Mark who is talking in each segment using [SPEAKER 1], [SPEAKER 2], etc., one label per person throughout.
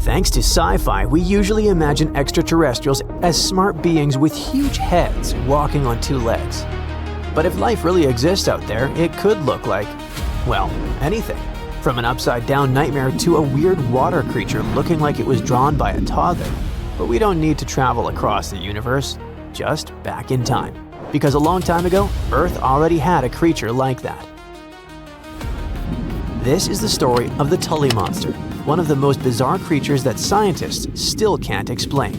[SPEAKER 1] Thanks to sci-fi, we usually imagine extraterrestrials as smart beings with huge heads walking on two legs. But if life really exists out there, it could look like, well, anything. From an upside-down nightmare to a weird water creature looking like it was drawn by a toddler. But we don't need to travel across the universe, just back in time. Because a long time ago, Earth already had a creature like that. This is the story of the Tully monster, one of the most bizarre creatures that scientists still can't explain.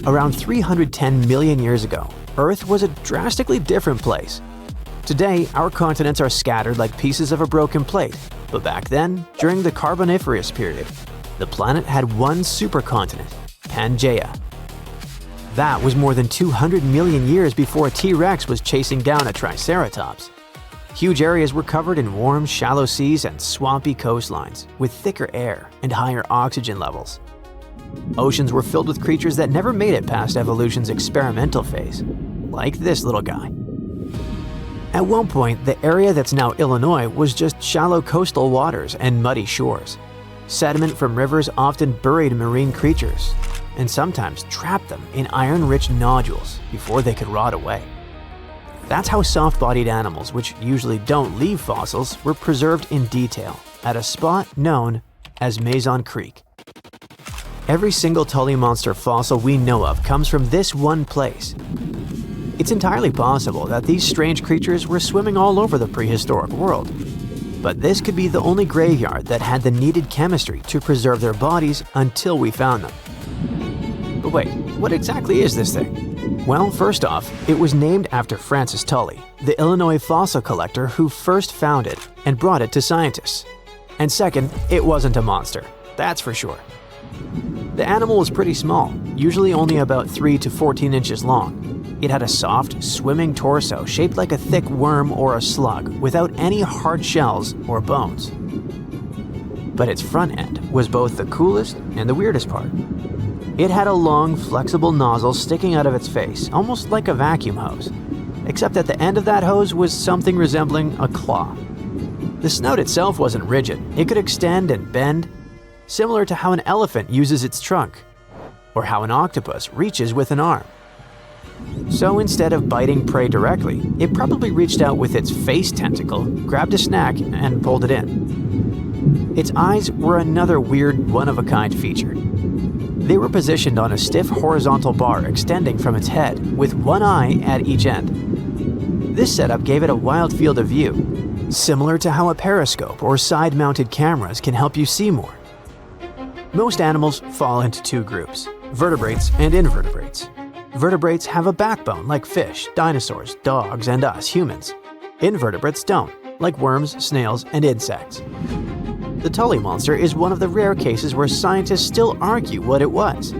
[SPEAKER 1] Around 310 million years ago, Earth was a drastically different place. Today, our continents are scattered like pieces of a broken plate, but back then, during the Carboniferous period, the planet had one supercontinent, Pangaea. That was more than 200 million years before a T-Rex was chasing down a Triceratops. Huge areas were covered in warm, shallow seas and swampy coastlines, with thicker air and higher oxygen levels. Oceans were filled with creatures that never made it past evolution's experimental phase, like this little guy. At one point, the area that's now Illinois was just shallow coastal waters and muddy shores. Sediment from rivers often buried marine creatures, and sometimes trapped them in iron-rich nodules before they could rot away. That's how soft-bodied animals, which usually don't leave fossils, were preserved in detail at a spot known as Mason Creek. Every single Tully monster fossil we know of comes from this one place. It's entirely possible that these strange creatures were swimming all over the prehistoric world. But this could be the only graveyard that had the needed chemistry to preserve their bodies until we found them. But wait, what exactly is this thing? Well, first off, it was named after Francis Tully, the Illinois fossil collector who first found it and brought it to scientists. And second, it wasn't a monster, that's for sure. The animal was pretty small, usually only about 3 to 14 inches long. It had a soft, swimming torso shaped like a thick worm or a slug without any hard shells or bones. But its front end was both the coolest and the weirdest part. It had a long, flexible nozzle sticking out of its face, almost like a vacuum hose, except at the end of that hose was something resembling a claw. The snout itself wasn't rigid, it could extend and bend, similar to how an elephant uses its trunk, or how an octopus reaches with an arm. So instead of biting prey directly, it probably reached out with its face tentacle, grabbed a snack, and pulled it in. Its eyes were another weird, one-of-a-kind feature. They were positioned on a stiff horizontal bar extending from its head, with one eye at each end. This setup gave it a wild field of view, similar to how a periscope or side-mounted cameras can help you see more. Most animals fall into two groups, vertebrates and invertebrates. Vertebrates have a backbone like fish, dinosaurs, dogs, and us humans. Invertebrates don't, like worms, snails, and insects. The Tully monster is one of the rare cases where scientists still argue what it was.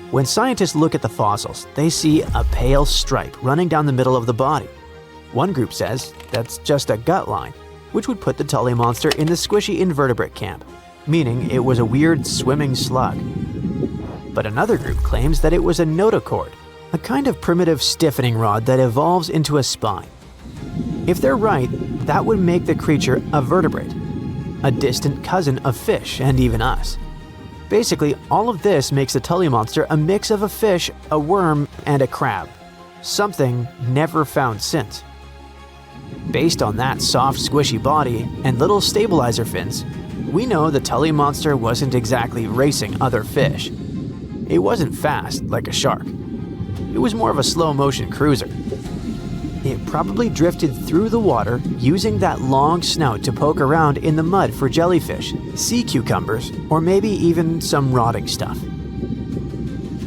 [SPEAKER 1] When scientists look at the fossils, they see a pale stripe running down the middle of the body. One group says that's just a gut line, which would put the Tully monster in the squishy invertebrate camp, meaning it was a weird swimming slug. But another group claims that it was a notochord, a kind of primitive stiffening rod that evolves into a spine. If they're right, that would make the creature a vertebrate, a distant cousin of fish and even us. Basically, all of this makes the Tully monster a mix of a fish, a worm, and a crab, something never found since. Based on that soft, squishy body and little stabilizer fins, we know the Tully monster wasn't exactly racing other fish. It wasn't fast like a shark. It was more of a slow-motion cruiser. It probably drifted through the water using that long snout to poke around in the mud for jellyfish, sea cucumbers, or maybe even some rotting stuff.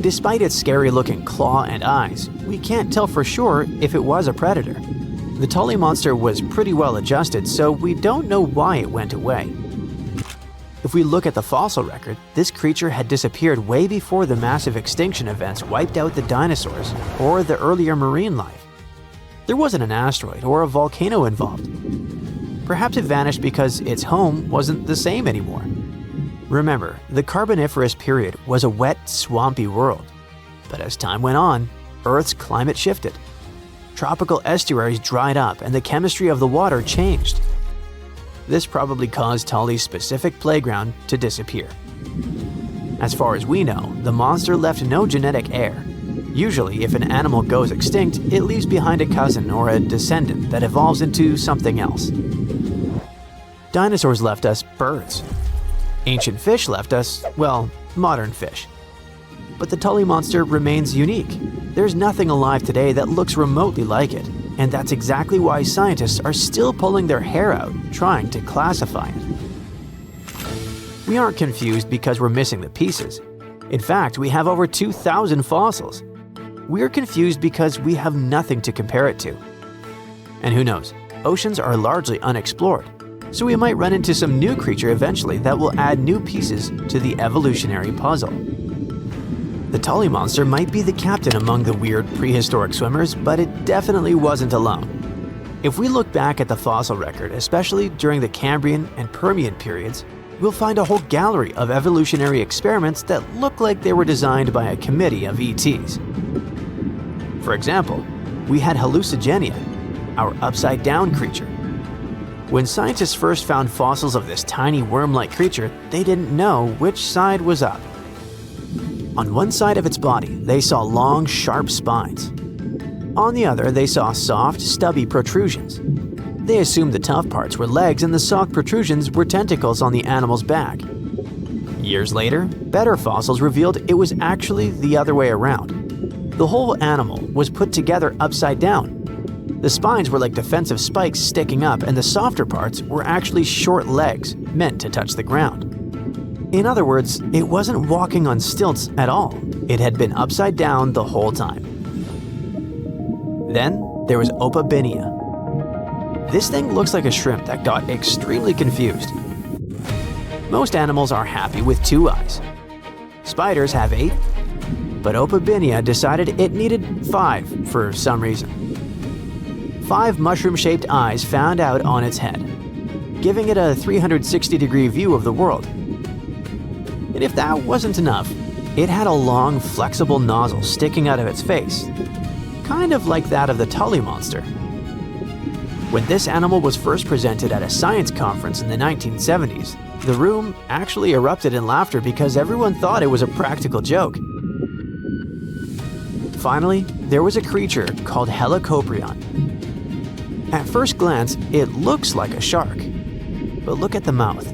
[SPEAKER 1] Despite its scary-looking claw and eyes, we can't tell for sure if it was a predator. The Tully monster was pretty well adjusted, so we don't know why it went away. If we look at the fossil record, this creature had disappeared way before the massive extinction events wiped out the dinosaurs or the earlier marine life. There wasn't an asteroid or a volcano involved. Perhaps it vanished because its home wasn't the same anymore. Remember, the Carboniferous period was a wet, swampy world. But as time went on, Earth's climate shifted. Tropical estuaries dried up and the chemistry of the water changed. this probably caused Tully's specific playground to disappear. As far as we know, the monster left no genetic heir. Usually, if an animal goes extinct, it leaves behind a cousin or a descendant that evolves into something else. Dinosaurs left us birds. Ancient fish left us, well, modern fish. But the Tully monster remains unique. There's nothing alive today that looks remotely like it, and that's exactly why scientists are still pulling their hair out trying to classify it. We aren't confused because we're missing the pieces. In fact, we have over 2,000 fossils. We're confused because we have nothing to compare it to. And who knows, oceans are largely unexplored, so we might run into some new creature eventually that will add new pieces to the evolutionary puzzle. The Tully monster might be the captain among the weird prehistoric swimmers, but it definitely wasn't alone. If we look back at the fossil record, especially during the Cambrian and Permian periods, we'll find a whole gallery of evolutionary experiments that look like they were designed by a committee of ETs. For example, we had hallucigenia, our upside-down creature. When scientists first found fossils of this tiny worm-like creature, they didn't know which side was up. On one side of its body, they saw long, sharp spines. On the other, they saw soft, stubby protrusions. They assumed the tough parts were legs and the soft protrusions were tentacles on the animal's back. Years later, better fossils revealed it was actually the other way around. The whole animal was put together upside down. The spines were like defensive spikes sticking up, and the softer parts were actually short legs meant to touch the ground. In other words, it wasn't walking on stilts at all. It had been upside down the whole time. Then there was Opabinia. This thing looks like a shrimp that got extremely confused. Most animals are happy with 2 eyes. Spiders have 8, but Opabinia decided it needed 5 for some reason. 5 mushroom-shaped eyes found out on its head, giving it a 360-degree view of the world. And if that wasn't enough, it had a long, flexible nozzle sticking out of its face, kind of like that of the Tully monster. When this animal was first presented at a science conference in the 1970s, the room actually erupted in laughter because everyone thought it was a practical joke. Finally, there was a creature called Helicoprion. At first glance, it looks like a shark. But look at the mouth.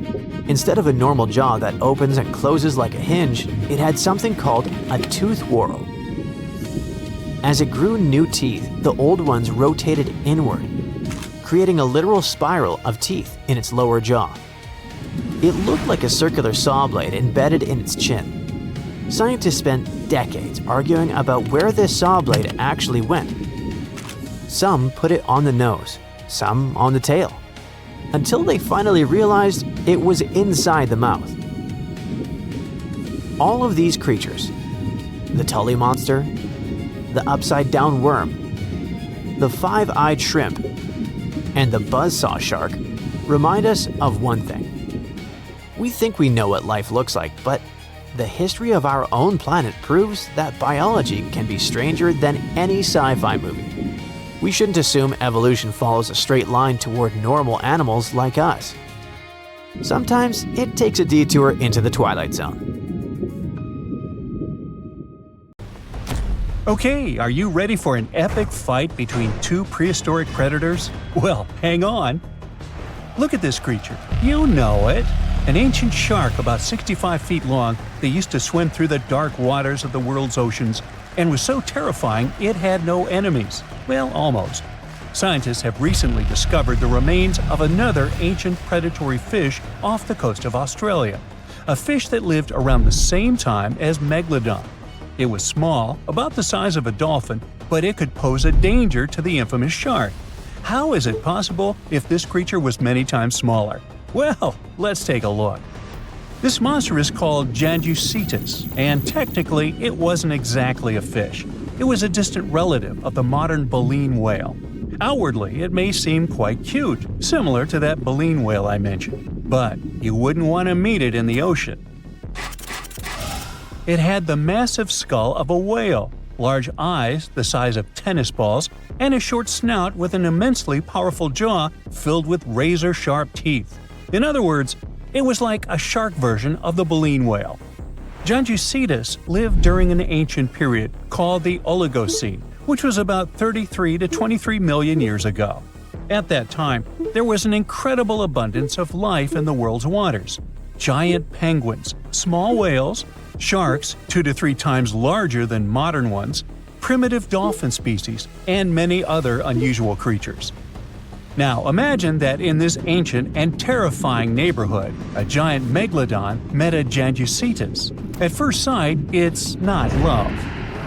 [SPEAKER 1] Instead of a normal jaw that opens and closes like a hinge, it had something called a tooth whorl. As it grew new teeth, the old ones rotated inward, creating a literal spiral of teeth in its lower jaw. It looked like a circular saw blade embedded in its chin. Scientists spent decades arguing about where this saw blade actually went. Some put it on the nose, some on the tail, until they finally realized it was inside the mouth. All of these creatures, the Tully monster, the upside-down worm, the 5-eyed shrimp, and the buzzsaw shark, remind us of one thing. We think we know what life looks like, but the history of our own planet proves that biology can be stranger than any sci-fi movie. We shouldn't assume evolution follows a straight line toward normal animals like us. Sometimes it takes a detour into the Twilight Zone.
[SPEAKER 2] Okay, are you ready for an epic fight between 2 prehistoric predators? Well, hang on. Look at this creature. You know it. An ancient shark about 65 feet long that used to swim through the dark waters of the world's oceans and was so terrifying it had no enemies. Well, almost. Scientists have recently discovered the remains of another ancient predatory fish off the coast of Australia, a fish that lived around the same time as Megalodon. It was small, about the size of a dolphin, but it could pose a danger to the infamous shark. How is it possible if this creature was many times smaller? Well, let's take a look. This monster is called Janjucetus, and technically it wasn't exactly a fish. It was a distant relative of the modern baleen whale. Outwardly, it may seem quite cute, similar to that baleen whale I mentioned, but you wouldn't want to meet it in the ocean. It had the massive skull of a whale, large eyes the size of tennis balls, and a short snout with an immensely powerful jaw filled with razor-sharp teeth. In other words, it was like a shark version of the baleen whale. Janjucetus lived during an ancient period called the Oligocene, which was about 33 to 23 million years ago. At that time, there was an incredible abundance of life in the world's waters. Giant penguins, small whales, sharks 2 to 3 times larger than modern ones, primitive dolphin species, and many other unusual creatures. Now imagine that in this ancient and terrifying neighborhood, a giant megalodon met a Janjucetus. At first sight, it's not love.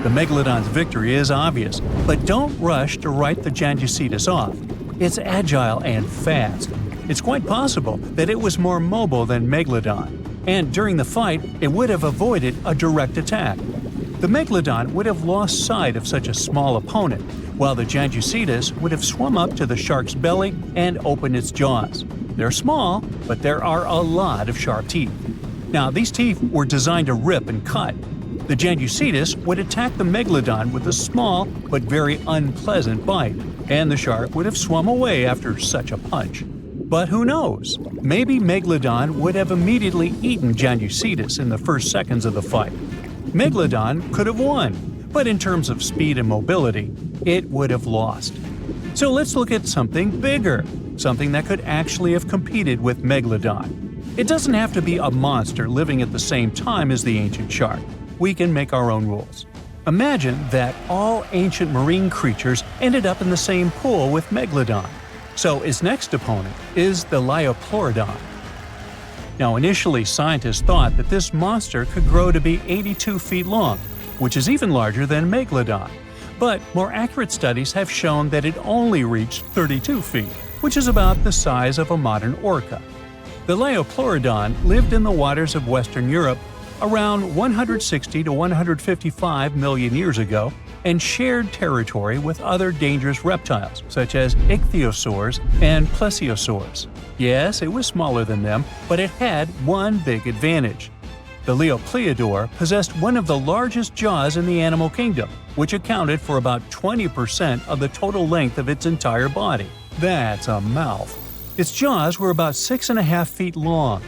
[SPEAKER 2] The megalodon's victory is obvious, but don't rush to write the Janjucetus off. It's agile and fast. It's quite possible that it was more mobile than Megalodon, and during the fight, it would have avoided a direct attack. The Megalodon would have lost sight of such a small opponent, while the Janjucetus would have swum up to the shark's belly and opened its jaws. They're small, but there are a lot of sharp teeth. Now, these teeth were designed to rip and cut. The Janjucetus would attack the Megalodon with a small but very unpleasant bite, and the shark would have swum away after such a punch. But who knows? Maybe Megalodon would have immediately eaten Janjucetus in the first seconds of the fight. Megalodon could have won, but in terms of speed and mobility, it would have lost. So let's look at something bigger, something that could actually have competed with Megalodon. It doesn't have to be a monster living at the same time as the ancient shark. We can make our own rules. Imagine that all ancient marine creatures ended up in the same pool with Megalodon. So its next opponent is the Liopleurodon. Now initially scientists thought that this monster could grow to be 82 feet long, which is even larger than Megalodon. But more accurate studies have shown that it only reached 32 feet, which is about the size of a modern orca. The Liopleurodon lived in the waters of Western Europe around 160 to 155 million years ago and shared territory with other dangerous reptiles such as ichthyosaurs and plesiosaurs. Yes, it was smaller than them, but it had one big advantage. The Liopleurodon possessed one of the largest jaws in the animal kingdom, which accounted for about 20% of the total length of its entire body. That's a mouth. Its jaws were about 6.5 feet long.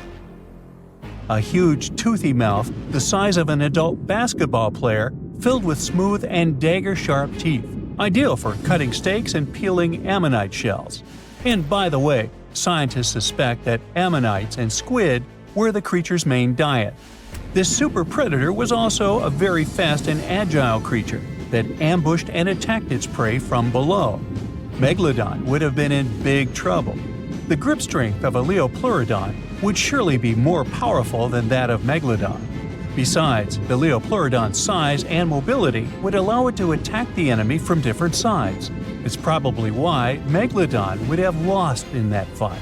[SPEAKER 2] A huge, toothy mouth the size of an adult basketball player filled with smooth and dagger-sharp teeth, ideal for cutting steaks and peeling ammonite shells. And by the way, scientists suspect that ammonites and squid were the creature's main diet. This super predator was also a very fast and agile creature that ambushed and attacked its prey from below. Megalodon would have been in big trouble. The grip strength of a Liopleurodon would surely be more powerful than that of Megalodon. Besides, the Liopleurodon's size and mobility would allow it to attack the enemy from different sides. It's probably why Megalodon would have lost in that fight.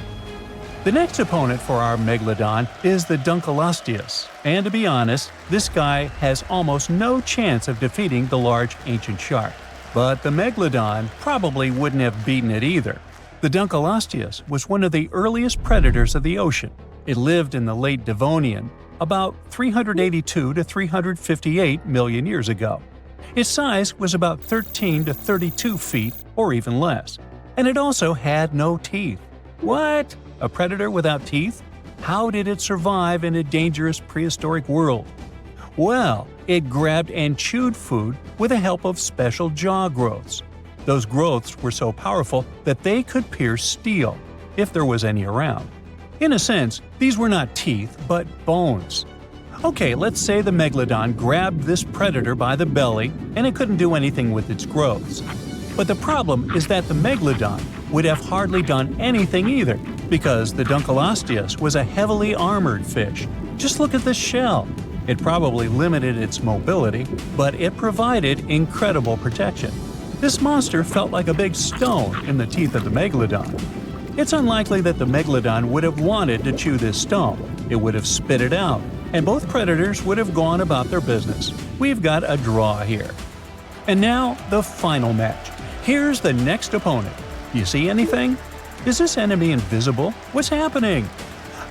[SPEAKER 2] The next opponent for our Megalodon is the Dunkleosteus, and to be honest, this guy has almost no chance of defeating the large ancient shark. But the Megalodon probably wouldn't have beaten it either. The Dunkleosteus was one of the earliest predators of the ocean. It lived in the late Devonian, about 382 to 358 million years ago. Its size was about 13 to 32 feet or even less, and it also had no teeth. What? A predator without teeth? How did it survive in a dangerous prehistoric world? Well, it grabbed and chewed food with the help of special jaw growths. Those growths were so powerful that they could pierce steel, if there was any around. In a sense, these were not teeth, but bones. Okay, let's say the Megalodon grabbed this predator by the belly and it couldn't do anything with its growths. But the problem is that the Megalodon would have hardly done anything either, because the Dunkleosteus was a heavily armored fish. Just look at this shell. It probably limited its mobility, but it provided incredible protection. This monster felt like a big stone in the teeth of the Megalodon. It's unlikely that the Megalodon would have wanted to chew this stone. It would have spit it out, and both predators would have gone about their business. We've got a draw here. And now, the final match. Here's the next opponent. You see anything? Is this enemy invisible? What's happening?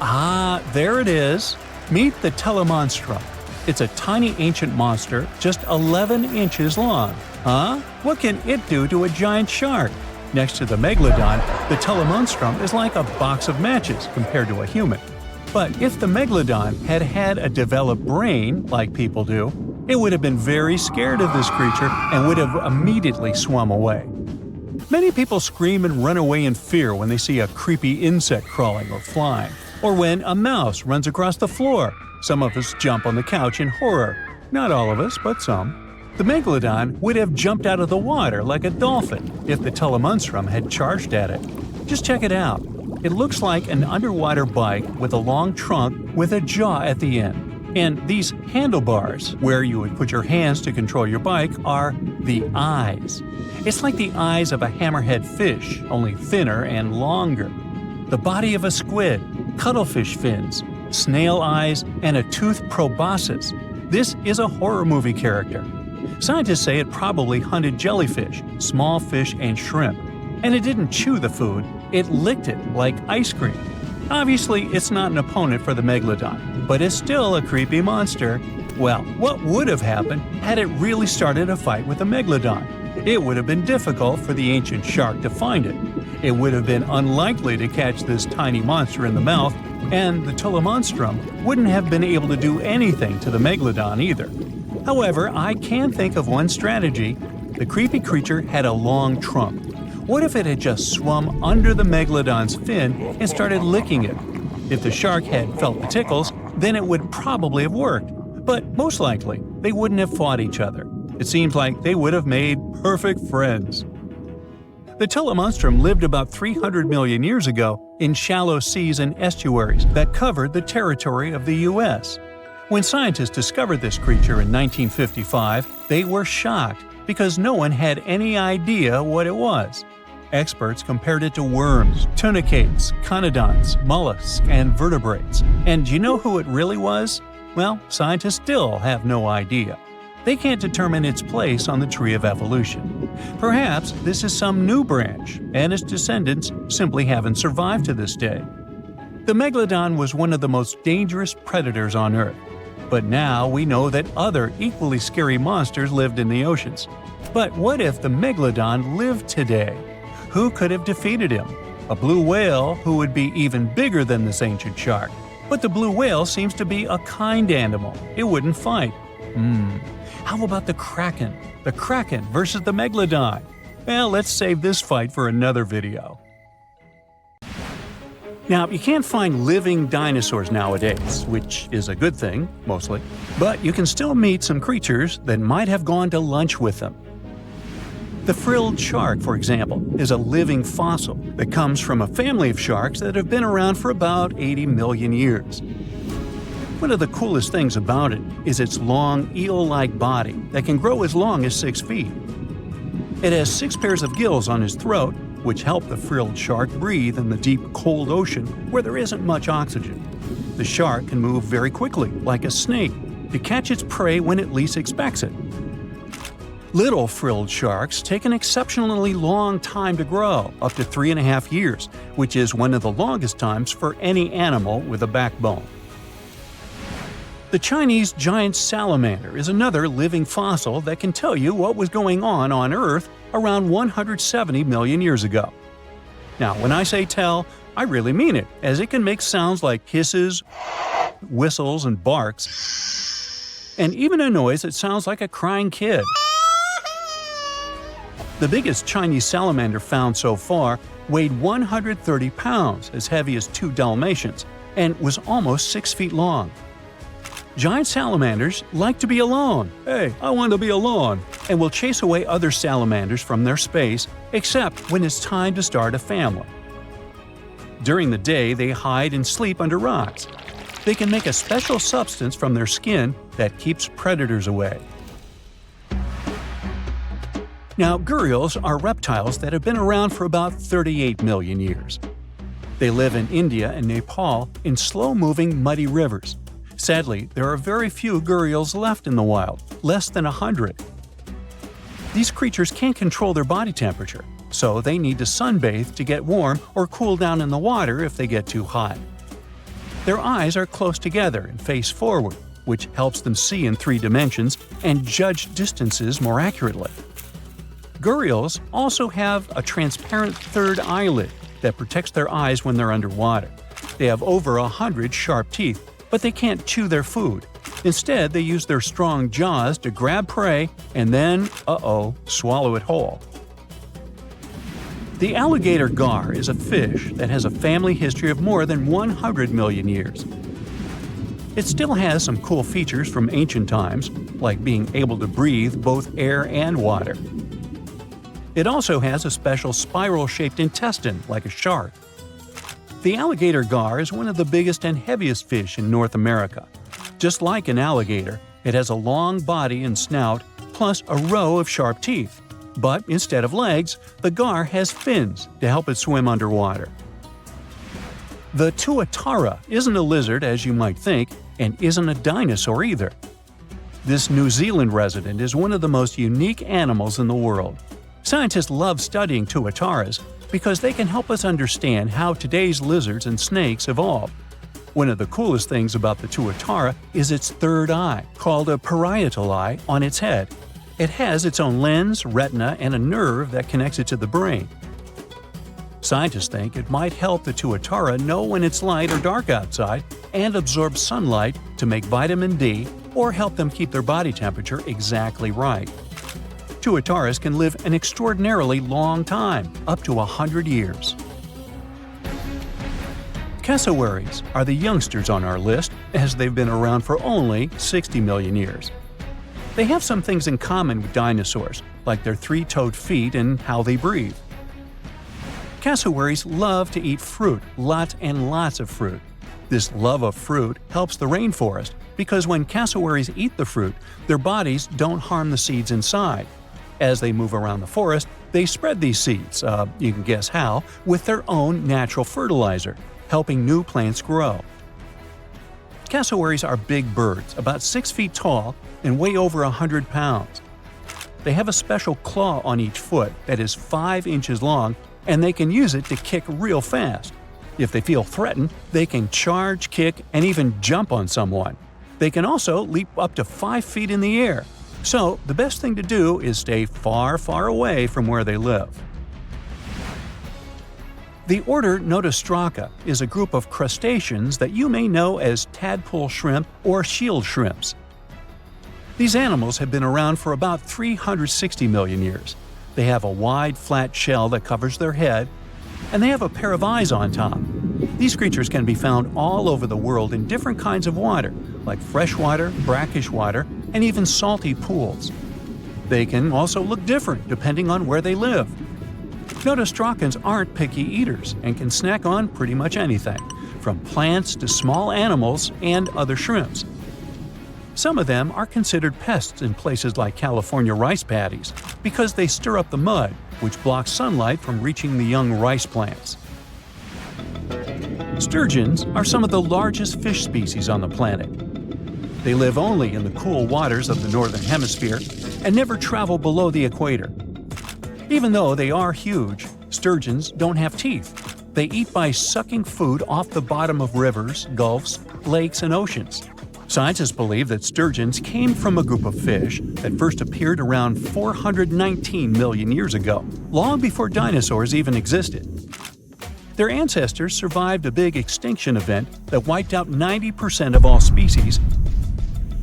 [SPEAKER 2] Ah, there it is. Meet the Telemonstrum. It's a tiny ancient monster just 11 inches long. Huh? What can it do to a giant shark? Next to the megalodon, the telemonstrum is like a box of matches compared to a human. But if the megalodon had had a developed brain, like people do, it would have been very scared of this creature and would have immediately swum away. Many people scream and run away in fear when they see a creepy insect crawling or flying, or when a mouse runs across the floor. Some of us jump on the couch in horror. Not all of us, but some. The megalodon would have jumped out of the water like a dolphin if the telemonstrum had charged at it. Just check it out. It looks like an underwater bike with a long trunk with a jaw at the end. And these handlebars, where you would put your hands to control your bike, are the eyes. It's like the eyes of a hammerhead fish, only thinner and longer. The body of a squid, cuttlefish fins, snail eyes, and a toothed proboscis. This is a horror movie character. Scientists say it probably hunted jellyfish, small fish, and shrimp. And it didn't chew the food, it licked it like ice cream. Obviously, it's not an opponent for the megalodon, but it's still a creepy monster. Well, what would have happened had it really started a fight with a megalodon? It would have been difficult for the ancient shark to find it. It would have been unlikely to catch this tiny monster in the mouth, and the telemonstrum wouldn't have been able to do anything to the megalodon either. However, I can think of one strategy. The creepy creature had a long trunk. What if it had just swum under the megalodon's fin and started licking it? If the shark had felt the tickles, then it would probably have worked. But most likely, they wouldn't have fought each other. It seems like they would have made perfect friends. The telemonstrum lived about 300 million years ago in shallow seas and estuaries that covered the territory of the U.S. When scientists discovered this creature in 1955, they were shocked because no one had any idea what it was. Experts compared it to worms, tunicates, conodonts, mollusks, and vertebrates. And do you know who it really was? Well, scientists still have no idea. They can't determine its place on the tree of evolution. Perhaps this is some new branch, and its descendants simply haven't survived to this day. The megalodon was one of the most dangerous predators on Earth. But now we know that other equally scary monsters lived in the oceans. But what if the megalodon lived today? Who could have defeated him? A blue whale who would be even bigger than this ancient shark. But the blue whale seems to be a kind animal. It wouldn't fight. How about the kraken? The kraken versus the megalodon? Well, let's save this fight for another video. Now, you can't find living dinosaurs nowadays, which is a good thing, mostly. But you can still meet some creatures that might have gone to lunch with them. The frilled shark, for example, is a living fossil that comes from a family of sharks that have been around for about 80 million years. One of the coolest things about it is its long, eel-like body that can grow as long as 6 feet. It has 6 pairs of gills on its throat, which help the frilled shark breathe in the deep, cold ocean where there isn't much oxygen. The shark can move very quickly, like a snake, to catch its prey when it least expects it. Little frilled sharks take an exceptionally long time to grow, up to 3.5 years, which is one of the longest times for any animal with a backbone. The Chinese giant salamander is another living fossil that can tell you what was going on Earth around 170 million years ago. Now, when I say tell, I really mean it, as it can make sounds like hisses, whistles, and barks, and even a noise that sounds like a crying kid. The biggest Chinese salamander found so far weighed 130 pounds, as heavy as 2 Dalmatians, and was almost 6 feet long. Giant salamanders like to be alone. Hey, I want to be alone. And will chase away other salamanders from their space, except when it's time to start a family. During the day, they hide and sleep under rocks. They can make a special substance from their skin that keeps predators away. Now, gharials are reptiles that have been around for about 38 million years. They live in India and Nepal in slow-moving, muddy rivers. Sadly, there are very few gharials left in the wild, less than 100. These creatures can't control their body temperature, so they need to sunbathe to get warm or cool down in the water if they get too hot. Their eyes are close together and face forward, which helps them see in 3 dimensions and judge distances more accurately. Gharials also have a transparent third eyelid that protects their eyes when they're underwater. They have over 100 sharp teeth, but they can't chew their food. Instead, they use their strong jaws to grab prey and then, swallow it whole. The alligator gar is a fish that has a family history of more than 100 million years. It still has some cool features from ancient times, like being able to breathe both air and water. It also has a special spiral-shaped intestine like a shark. The alligator gar is one of the biggest and heaviest fish in North America. Just like an alligator, it has a long body and snout, plus a row of sharp teeth. But instead of legs, the gar has fins to help it swim underwater. The tuatara isn't a lizard as you might think, and isn't a dinosaur either. This New Zealand resident is one of the most unique animals in the world. Scientists love studying tuataras because they can help us understand how today's lizards and snakes evolved. One of the coolest things about the tuatara is its third eye, called a parietal eye, on its head. It has its own lens, retina, and a nerve that connects it to the brain. Scientists think it might help the tuatara know when it's light or dark outside and absorb sunlight to make vitamin D or help them keep their body temperature exactly right. Tuataras can live an extraordinarily long time, up to 100 years. Cassowaries are the youngsters on our list, as they've been around for only 60 million years. They have some things in common with dinosaurs, like their three-toed feet and how they breathe. Cassowaries love to eat fruit, lots and lots of fruit. This love of fruit helps the rainforest because when cassowaries eat the fruit, their bodies don't harm the seeds inside. As they move around the forest, they spread these seeds, you can guess how, with their own natural fertilizer, helping new plants grow. Cassowaries are big birds, about 6 feet tall and weigh over 100 pounds. They have a special claw on each foot that is 5 inches long, and they can use it to kick real fast. If they feel threatened, they can charge, kick, and even jump on someone. They can also leap up to 5 feet in the air. So, the best thing to do is stay far, far away from where they live. The order Notostraca is a group of crustaceans that you may know as tadpole shrimp or shield shrimps. These animals have been around for about 360 million years. They have a wide, flat shell that covers their head, and they have a pair of eyes on top. These creatures can be found all over the world in different kinds of water, like freshwater, brackish water, and even salty pools. They can also look different depending on where they live. Notostracans aren't picky eaters and can snack on pretty much anything, from plants to small animals and other shrimps. Some of them are considered pests in places like California rice paddies because they stir up the mud, which blocks sunlight from reaching the young rice plants. Sturgeons are some of the largest fish species on the planet. They live only in the cool waters of the northern hemisphere and never travel below the equator. Even though they are huge, sturgeons don't have teeth. They eat by sucking food off the bottom of rivers, gulfs, lakes, and oceans. Scientists believe that sturgeons came from a group of fish that first appeared around 419 million years ago, long before dinosaurs even existed. Their ancestors survived a big extinction event that wiped out 90% of all species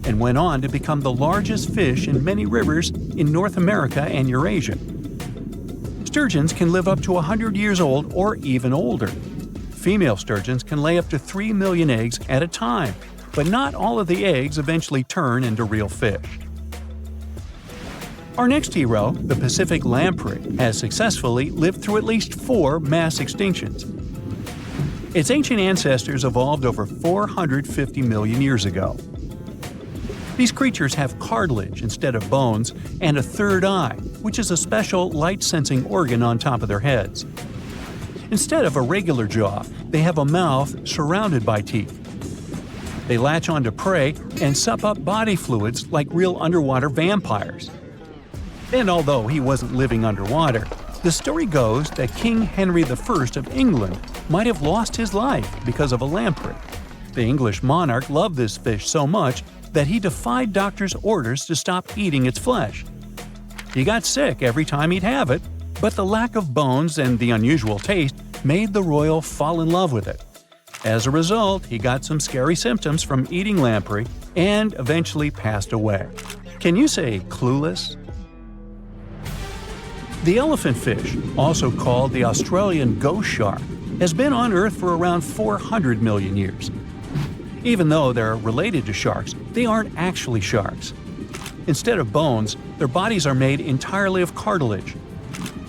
[SPEAKER 2] and went on to become the largest fish in many rivers in North America and Eurasia. Sturgeons can live up to 100 years old or even older. Female sturgeons can lay up to 3 million eggs at a time, but not all of the eggs eventually turn into real fish. Our next hero, the Pacific lamprey, has successfully lived through at least 4 mass extinctions. Its ancient ancestors evolved over 450 million years ago. These creatures have cartilage instead of bones and a third eye, which is a special light-sensing organ on top of their heads. Instead of a regular jaw, they have a mouth surrounded by teeth. They latch onto prey and sup up body fluids like real underwater vampires. And although he wasn't living underwater, the story goes that King Henry I of England might have lost his life because of a lamprey. The English monarch loved this fish so much that he defied doctors' orders to stop eating its flesh. He got sick every time he'd have it, but the lack of bones and the unusual taste made the royal fall in love with it. As a result, he got some scary symptoms from eating lamprey and eventually passed away. Can you say clueless? The elephant fish, also called the Australian ghost shark, has been on Earth for around 400 million years. Even though they're related to sharks, they aren't actually sharks. Instead of bones, their bodies are made entirely of cartilage.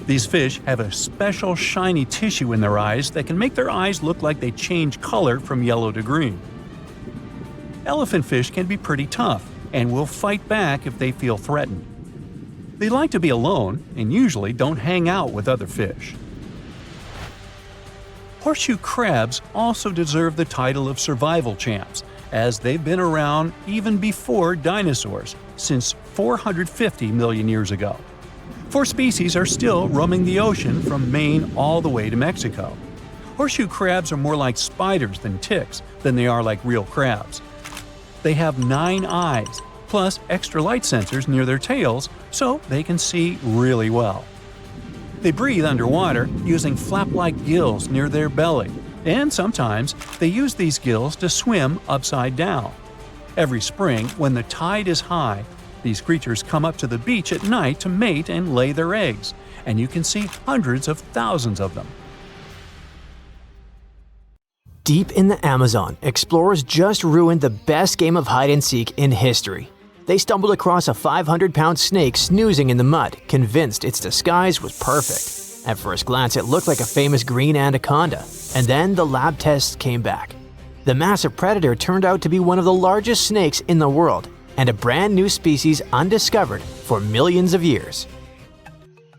[SPEAKER 2] These fish have a special shiny tissue in their eyes that can make their eyes look like they change color from yellow to green. Elephant fish can be pretty tough and will fight back if they feel threatened. They like to be alone and usually don't hang out with other fish. Horseshoe crabs also deserve the title of survival champs, as they've been around even before dinosaurs, since 450 million years ago. 4 species are still roaming the ocean from Maine all the way to Mexico. Horseshoe crabs are more like spiders than ticks than they are like real crabs. They have 9 eyes, plus extra light sensors near their tails so they can see really well. They breathe underwater using flap-like gills near their belly, and sometimes they use these gills to swim upside down. Every spring, when the tide is high, these creatures come up to the beach at night to mate and lay their eggs, and you can see hundreds of thousands of them.
[SPEAKER 1] Deep in the Amazon, explorers just ruined the best game of hide-and-seek in history. They stumbled across a 500-pound snake snoozing in the mud, convinced its disguise was perfect. At first glance, it looked like a famous green anaconda, and then the lab tests came back. The massive predator turned out to be one of the largest snakes in the world, and a brand new species undiscovered for millions of years.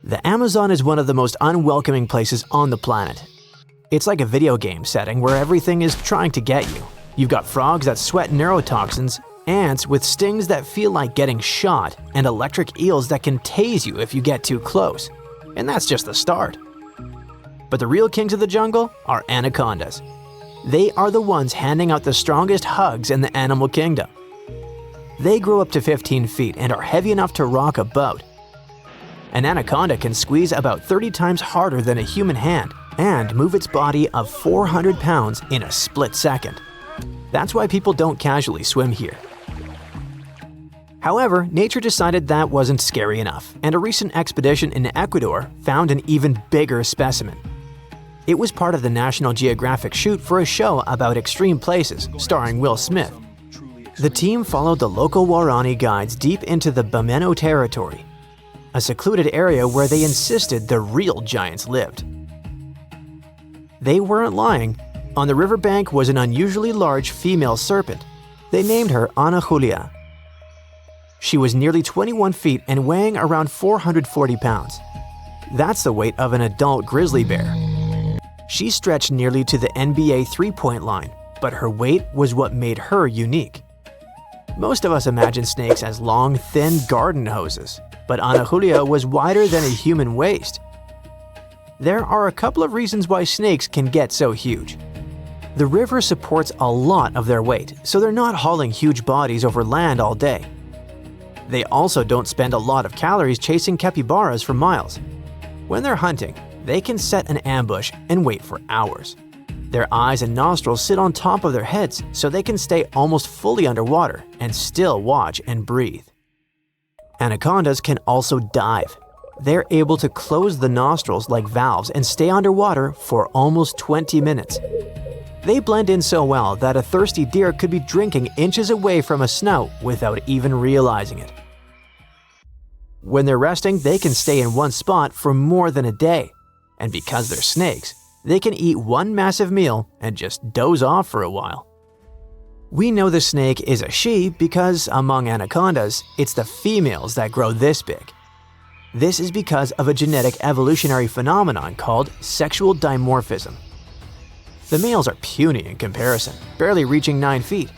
[SPEAKER 1] The Amazon is one of the most unwelcoming places on the planet. It's like a video game setting where everything is trying to get you. You've got frogs that sweat neurotoxins, ants with stings that feel like getting shot, and electric eels that can tase you if you get too close. And that's just the start. But the real kings of the jungle are anacondas. They are the ones handing out the strongest hugs in the animal kingdom. They grow up to 15 feet and are heavy enough to rock a boat. An anaconda can squeeze about 30 times harder than a human hand and move its body of 400 pounds in a split second. That's why people don't casually swim here. However, nature decided that wasn't scary enough, and a recent expedition in Ecuador found an even bigger specimen. It was part of the National Geographic shoot for a show about extreme places, starring Will Smith. The team followed the local Guarani guides deep into the Bameno territory, a secluded area where they insisted the real giants lived. They weren't lying. On the riverbank was an unusually large female serpent. They named her Ana Julia. She was nearly 21 feet and weighing around 440 pounds. That's the weight of an adult grizzly bear. She stretched nearly to the NBA three-point line, but her weight was what made her unique. Most of us imagine snakes as long, thin garden hoses, but Ana Julia was wider than a human waist. There are a couple of reasons why snakes can get so huge. The river supports a lot of their weight, so they're not hauling huge bodies over land all day. They also don't spend a lot of calories chasing capybaras for miles. When they're hunting, they can set an ambush and wait for hours. Their eyes and nostrils sit on top of their heads so they can stay almost fully underwater and still watch and breathe. Anacondas can also dive. They're able to close the nostrils like valves and stay underwater for almost 20 minutes. They blend in so well that a thirsty deer could be drinking inches away from a snout without even realizing it. When they're resting, they can stay in one spot for more than a day. And because they're snakes, they can eat one massive meal and just doze off for a while. We know the snake is a she because, among anacondas, it's the females that grow this big. This is because of a genetic evolutionary phenomenon called sexual dimorphism. The males are puny in comparison, barely reaching 9 feet.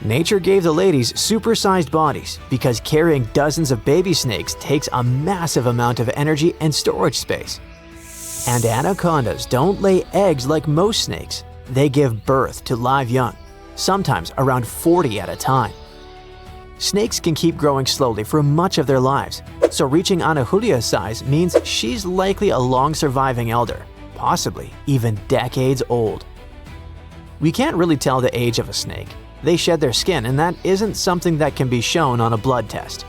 [SPEAKER 1] Nature gave the ladies supersized bodies because carrying dozens of baby snakes takes a massive amount of energy and storage space. And anacondas don't lay eggs like most snakes. They give birth to live young, sometimes around 40 at a time. Snakes can keep growing slowly for much of their lives, so reaching Anahulia's size means she's likely a long-surviving elder, possibly even decades old. We can't really tell the age of a snake. They shed their skin, and that isn't something that can be shown on a blood test.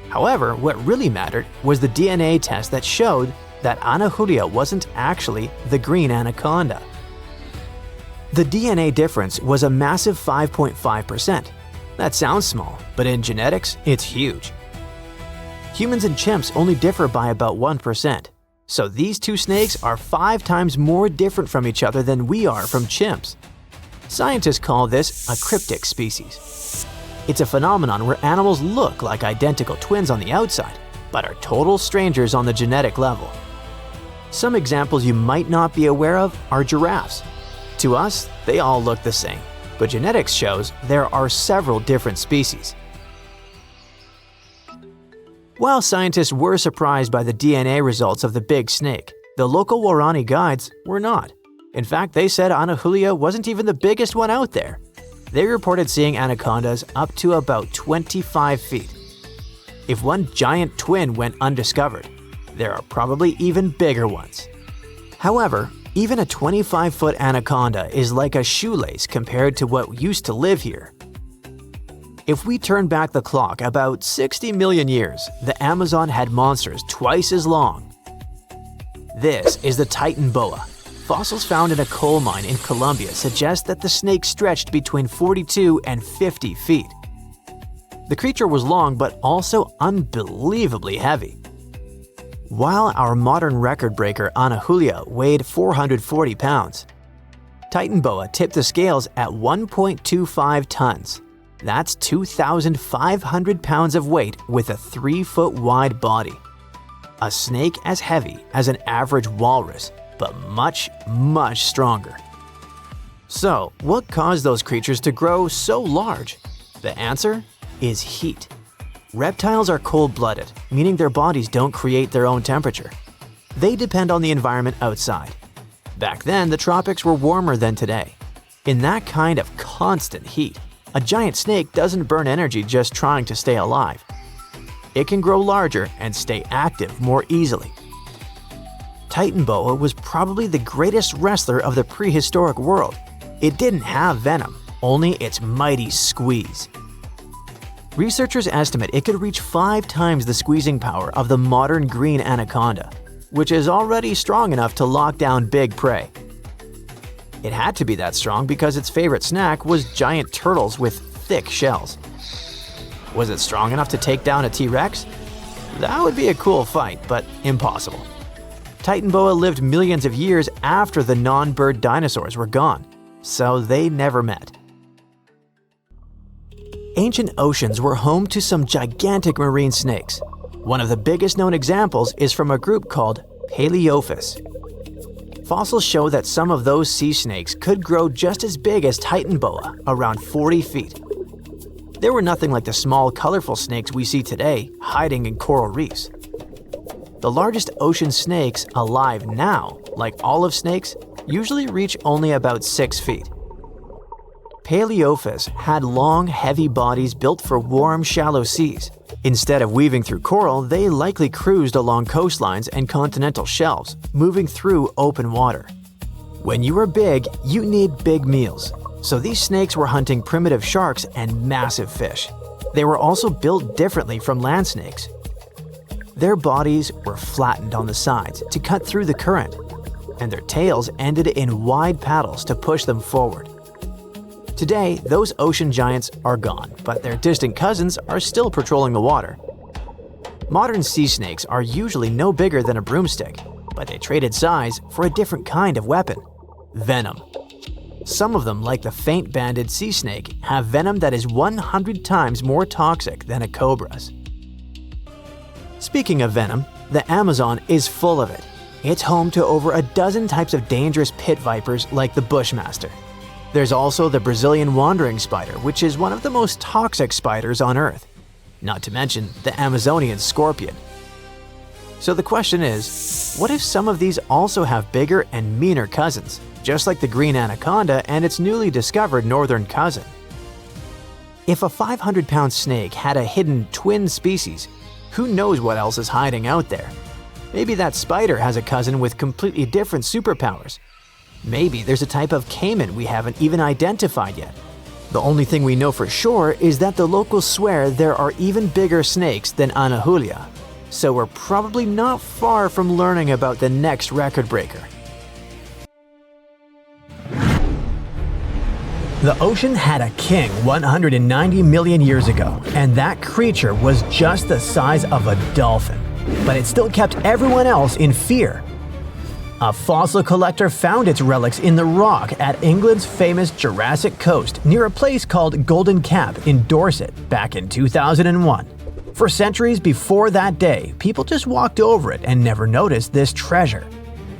[SPEAKER 1] However, what really mattered was the DNA test that showed that Anahulia wasn't actually the green anaconda. The DNA difference was a massive 5.5%. That sounds small, but in genetics, it's huge. Humans and chimps only differ by about 1%, so these two snakes are 5 times more different from each other than we are from chimps. Scientists call this a cryptic species. It's a phenomenon where animals look like identical twins on the outside, but are total strangers on the genetic level. Some examples you might not be aware of are giraffes. To us, they all look the same, but genetics shows there are several different species. While scientists were surprised by the DNA results of the big snake, the local Warani guides were not. In fact, they said Anahulia wasn't even the biggest one out there. They reported seeing anacondas up to about 25 feet. If one giant twin went undiscovered, there are probably even bigger ones. However, even a 25-foot anaconda is like a shoelace compared to what used to live here. If we turn back the clock about 60 million years, the Amazon had monsters twice as long. This is the Titan boa. Fossils found in a coal mine in Colombia suggest that the snake stretched between 42 and 50 feet. The creature was long but also unbelievably heavy. While our modern record breaker Anahulia weighed 440 pounds, Titan boa tipped the scales at 1.25 tons. That's 2,500 pounds of weight with a 3-foot wide body. A snake as heavy as an average walrus, but much, much stronger. So, what caused those creatures to grow so large? The answer is heat. Reptiles are cold-blooded, meaning their bodies don't create their own temperature. They depend on the environment outside. Back then, the tropics were warmer than today. In that kind of constant heat, a giant snake doesn't burn energy just trying to stay alive. It can grow larger and stay active more easily. Titan boa was probably the greatest wrestler of the prehistoric world. It didn't have venom, only its mighty squeeze. Researchers estimate it could reach 5 times the squeezing power of the modern green anaconda, which is already strong enough to lock down big prey. It had to be that strong because its favorite snack was giant turtles with thick shells. Was it strong enough to take down a T-Rex? That would be a cool fight, but impossible. Titan boa lived millions of years after the non-bird dinosaurs were gone, so they never met. Ancient oceans were home to some gigantic marine snakes. One of the biggest known examples is from a group called Paleophis. Fossils show that some of those sea snakes could grow just as big as Titan boa, around 40 feet. They were nothing like the small, colorful snakes we see today, hiding in coral reefs. The largest ocean snakes alive now, like olive snakes, usually reach only about 6 feet. Paleophis had long, heavy bodies built for warm, shallow seas. Instead of weaving through coral, they likely cruised along coastlines and continental shelves, moving through open water. When you are big, you need big meals, so these snakes were hunting primitive sharks and massive fish. They were also built differently from land snakes. Their bodies were flattened on the sides to cut through the current, and their tails ended in wide paddles to push them forward. Today, those ocean giants are gone, but their distant cousins are still patrolling the water. Modern sea snakes are usually no bigger than a broomstick, but they traded size for a different kind of weapon: venom. Some of them, like the faint-banded sea snake, have venom that is 100 times more toxic than a cobra's. Speaking of venom, the Amazon is full of it. It's home to over a dozen types of dangerous pit vipers like the bushmaster. There's also the Brazilian wandering spider, which is one of the most toxic spiders on Earth, not to mention the Amazonian scorpion. So the question is, what if some of these also have bigger and meaner cousins, just like the green anaconda and its newly discovered northern cousin? If a 500-pound snake had a hidden twin species, who knows what else is hiding out there? Maybe that spider has a cousin with completely different superpowers. Maybe there's a type of caiman we haven't even identified yet. The only thing we know for sure is that the locals swear there are even bigger snakes than Anahulia, so we're probably not far from learning about the next record breaker. The ocean had a king 190 million years ago, and that creature was just the size of a dolphin. But it still kept everyone else in fear. A fossil collector found its relics in the rock at England's famous Jurassic Coast near a place called Golden Cap in Dorset back in 2001. For centuries before that day, people just walked over it and never noticed this treasure.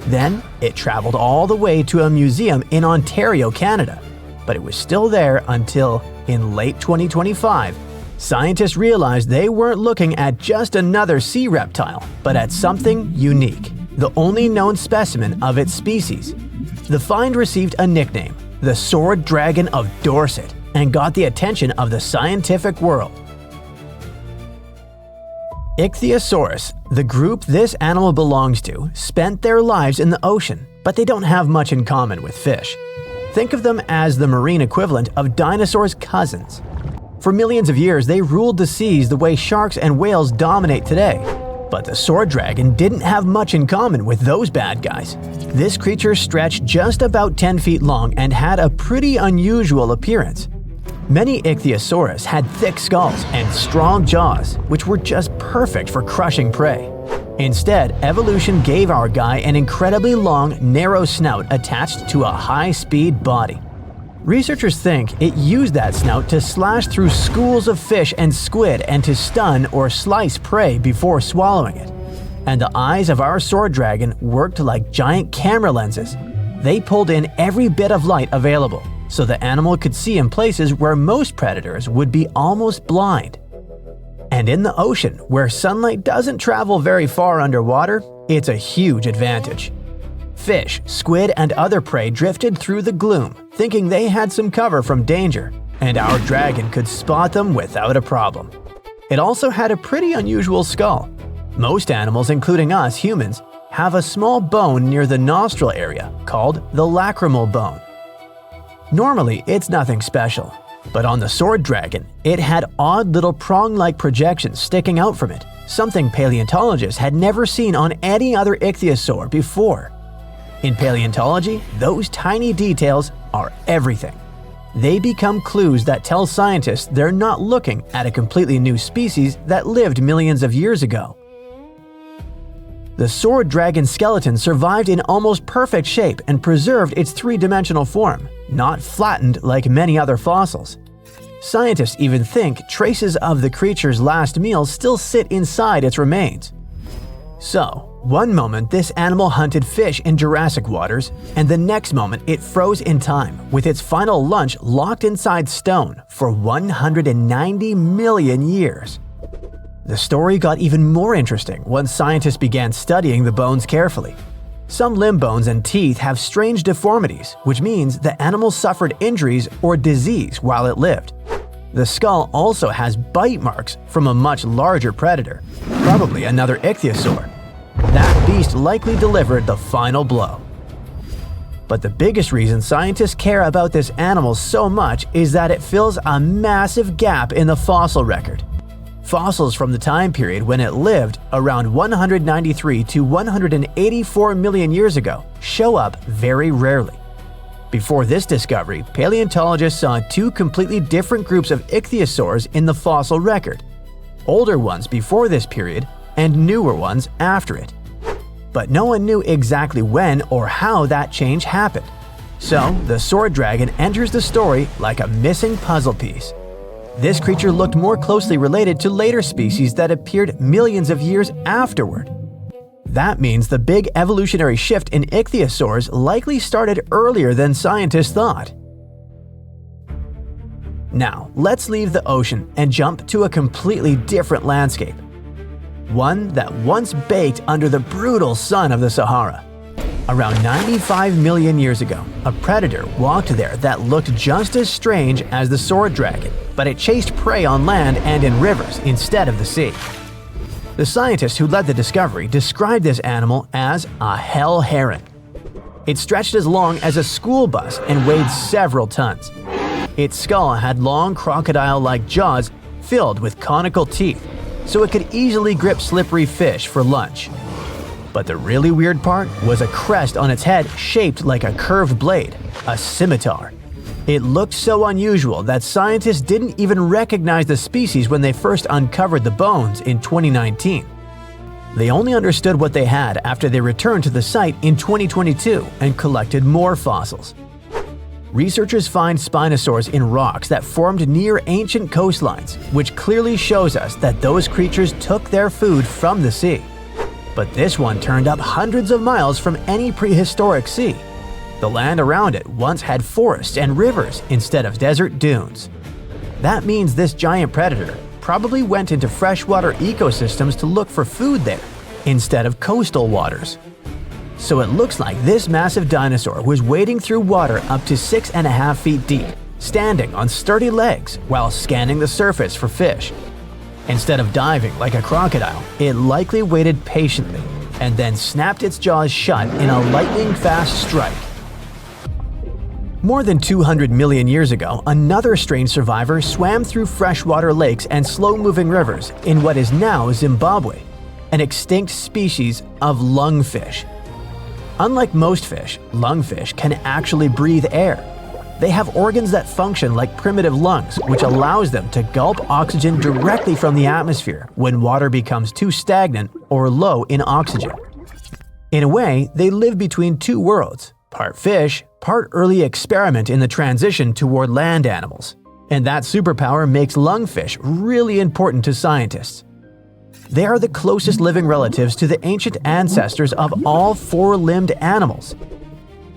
[SPEAKER 1] Then, it traveled all the way to a museum in Ontario, Canada. But it was still there until, in late 2025, scientists realized they weren't looking at just another sea reptile, but at something unique, the only known specimen of its species. The find received a nickname, the Sword Dragon of Dorset, and got the attention of the scientific world. Ichthyosaurus, the group this animal belongs to, spent their lives in the ocean, but they don't have much in common with fish. Think of them as the marine equivalent of dinosaurs' cousins. For millions of years, they ruled the seas the way sharks and whales dominate today. But the sword dragon didn't have much in common with those bad guys. This creature stretched just about 10 feet long and had a pretty unusual appearance. Many ichthyosaurs had thick skulls and strong jaws, which were just perfect for crushing prey. Instead, evolution gave our guy an incredibly long, narrow snout attached to a high-speed body. Researchers think it used that snout to slash through schools of fish and squid and to stun or slice prey before swallowing it. And the eyes of our sword dragon worked like giant camera lenses. They pulled in every bit of light available, so the animal could see in places where most predators would be almost blind. And in the ocean, where sunlight doesn't travel very far underwater, it's a huge advantage. Fish, squid, and other prey drifted through the gloom, thinking they had some cover from danger, and our dragon could spot them without a problem. It also had a pretty unusual skull. Most animals, including us humans, have a small bone near the nostril area called the lacrimal bone. Normally, it's nothing special. But on the sword dragon, it had odd little prong-like projections sticking out from it, something paleontologists had never seen on any other ichthyosaur before. In paleontology, those tiny details are everything. They become clues that tell scientists they're not looking at a completely new species that lived millions of years ago. The sword dragon skeleton survived in almost perfect shape and preserved its three-dimensional form, not flattened like many other fossils. Scientists even think traces of the creature's last meal still sit inside its remains. So, one moment this animal hunted fish in Jurassic waters, and the next moment it froze in time, with its final lunch locked inside stone for 190 million years. The story got even more interesting once scientists began studying the bones carefully. Some limb bones and teeth have strange deformities, which means the animal suffered injuries or disease while it lived. The skull also has bite marks from a much larger predator, probably another ichthyosaur. That beast likely delivered the final blow. But the biggest reason scientists care about this animal so much is that it fills a massive gap in the fossil record. Fossils from the time period when it lived, around 193 to 184 million years ago, show up very rarely. Before this discovery, paleontologists saw two completely different groups of ichthyosaurs in the fossil record. Older ones before this period, and newer ones after it. But no one knew exactly when or how that change happened. So, the sword dragon enters the story like a missing puzzle piece. This creature looked more closely related to later species that appeared millions of years afterward. That means the big evolutionary shift in ichthyosaurs likely started earlier than scientists thought. Now, let's leave the ocean and jump to a completely different landscape. One that once baked under the brutal sun of the Sahara. Around 95 million years ago, a predator walked there that looked just as strange as the sword dragon, but it chased prey on land and in rivers instead of the sea. The scientist who led the discovery described this animal as a hell heron. It stretched as long as a school bus and weighed several tons. Its skull had long crocodile-like jaws filled with conical teeth, so it could easily grip slippery fish for lunch. But the really weird part was a crest on its head shaped like a curved blade, a scimitar. It looked so unusual that scientists didn't even recognize the species when they first uncovered the bones in 2019. They only understood what they had after they returned to the site in 2022 and collected more fossils. Researchers find spinosaurs in rocks that formed near ancient coastlines, which clearly shows us that those creatures took their food from the sea. But this one turned up hundreds of miles from any prehistoric sea. The land around it once had forests and rivers instead of desert dunes. That means this giant predator probably went into freshwater ecosystems to look for food there, instead of coastal waters. So it looks like this massive dinosaur was wading through water up to 6.5 feet deep, standing on sturdy legs while scanning the surface for fish. Instead of diving like a crocodile, it likely waited patiently and then snapped its jaws shut in a lightning-fast strike. More than 200 million years ago, another strange survivor swam through freshwater lakes and slow-moving rivers in what is now Zimbabwe, an extinct species of lungfish. Unlike most fish, lungfish can actually breathe air. They have organs that function like primitive lungs, which allows them to gulp oxygen directly from the atmosphere when water becomes too stagnant or low in oxygen. In a way, they live between two worlds, part fish, part early experiment in the transition toward land animals. And that superpower makes lungfish really important to scientists. They are the closest living relatives to the ancient ancestors of all four-limbed animals.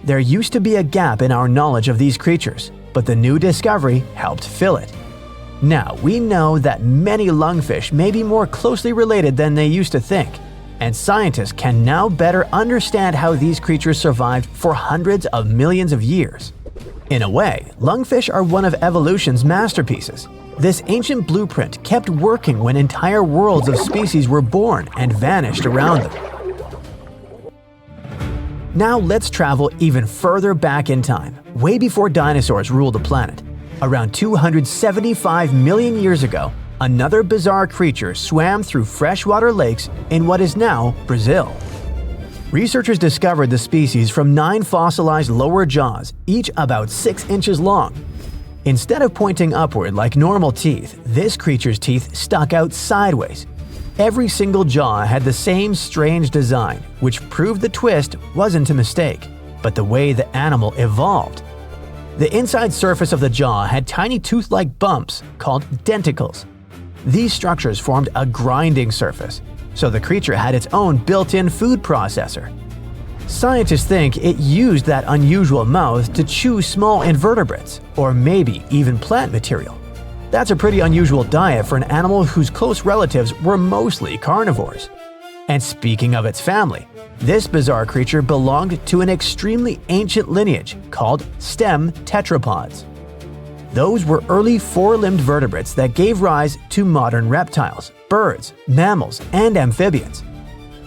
[SPEAKER 1] There used to be a gap in our knowledge of these creatures, but the new discovery helped fill it. Now we know that many lungfish may be more closely related than they used to think, and scientists can now better understand how these creatures survived for hundreds of millions of years. In a way, lungfish are one of evolution's masterpieces. This ancient blueprint kept working when entire worlds of species were born and vanished around them. Now let's travel even further back in time, way before dinosaurs ruled the planet. Around 275 million years ago, another bizarre creature swam through freshwater lakes in what is now Brazil. Researchers discovered the species from 9 fossilized lower jaws, each about 6 inches long. Instead of pointing upward like normal teeth, this creature's teeth stuck out sideways. Every single jaw had the same strange design, which proved the twist wasn't a mistake, but the way the animal evolved. The inside surface of the jaw had tiny tooth-like bumps called denticles. These structures formed a grinding surface, so the creature had its own built-in food processor. Scientists think it used that unusual mouth to chew small invertebrates, or maybe even plant material. That's a pretty unusual diet for an animal whose close relatives were mostly carnivores. And speaking of its family, this bizarre creature belonged to an extremely ancient lineage called stem tetrapods. Those were early four-limbed vertebrates that gave rise to modern reptiles, birds, mammals, and amphibians.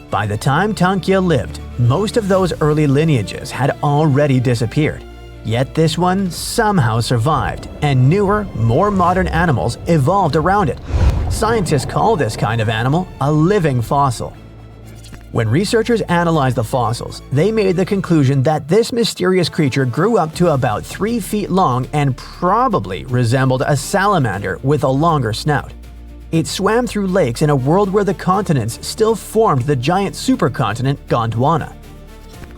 [SPEAKER 1] By the time Tankia lived, most of those early lineages had already disappeared. Yet this one somehow survived, and newer, more modern animals evolved around it. Scientists call this kind of animal a living fossil. When researchers analyzed the fossils, they made the conclusion that this mysterious creature grew up to about 3 feet long and probably resembled a salamander with a longer snout. It swam through lakes in a world where the continents still formed the giant supercontinent Gondwana.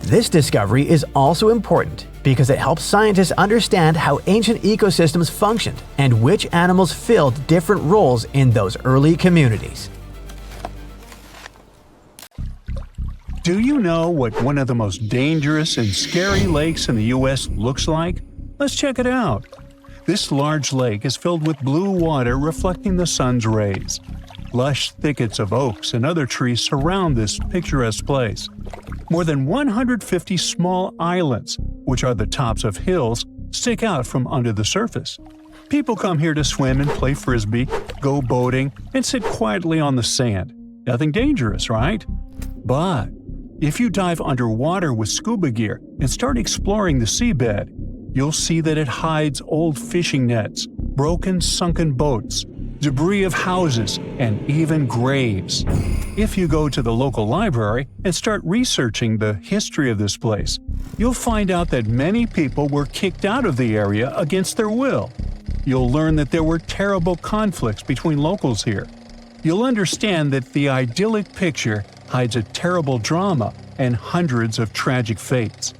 [SPEAKER 1] This discovery is also important because it helps scientists understand how ancient ecosystems functioned and which animals filled different roles in those early communities.
[SPEAKER 2] Do you know what one of the most dangerous and scary lakes in the U.S. looks like? Let's check it out. This large lake is filled with blue water reflecting the sun's rays. Lush thickets of oaks and other trees surround this picturesque place. More than 150 small islands, which are the tops of hills, stick out from under the surface. People come here to swim and play frisbee, go boating, and sit quietly on the sand. Nothing dangerous, right? But if you dive underwater with scuba gear and start exploring the seabed, you'll see that it hides old fishing nets, broken sunken boats, debris of houses, and even graves. If you go to the local library and start researching the history of this place, you'll find out that many people were kicked out of the area against their will. You'll learn that there were terrible conflicts between locals here. You'll understand that the idyllic picture hides a terrible drama and hundreds of tragic fates.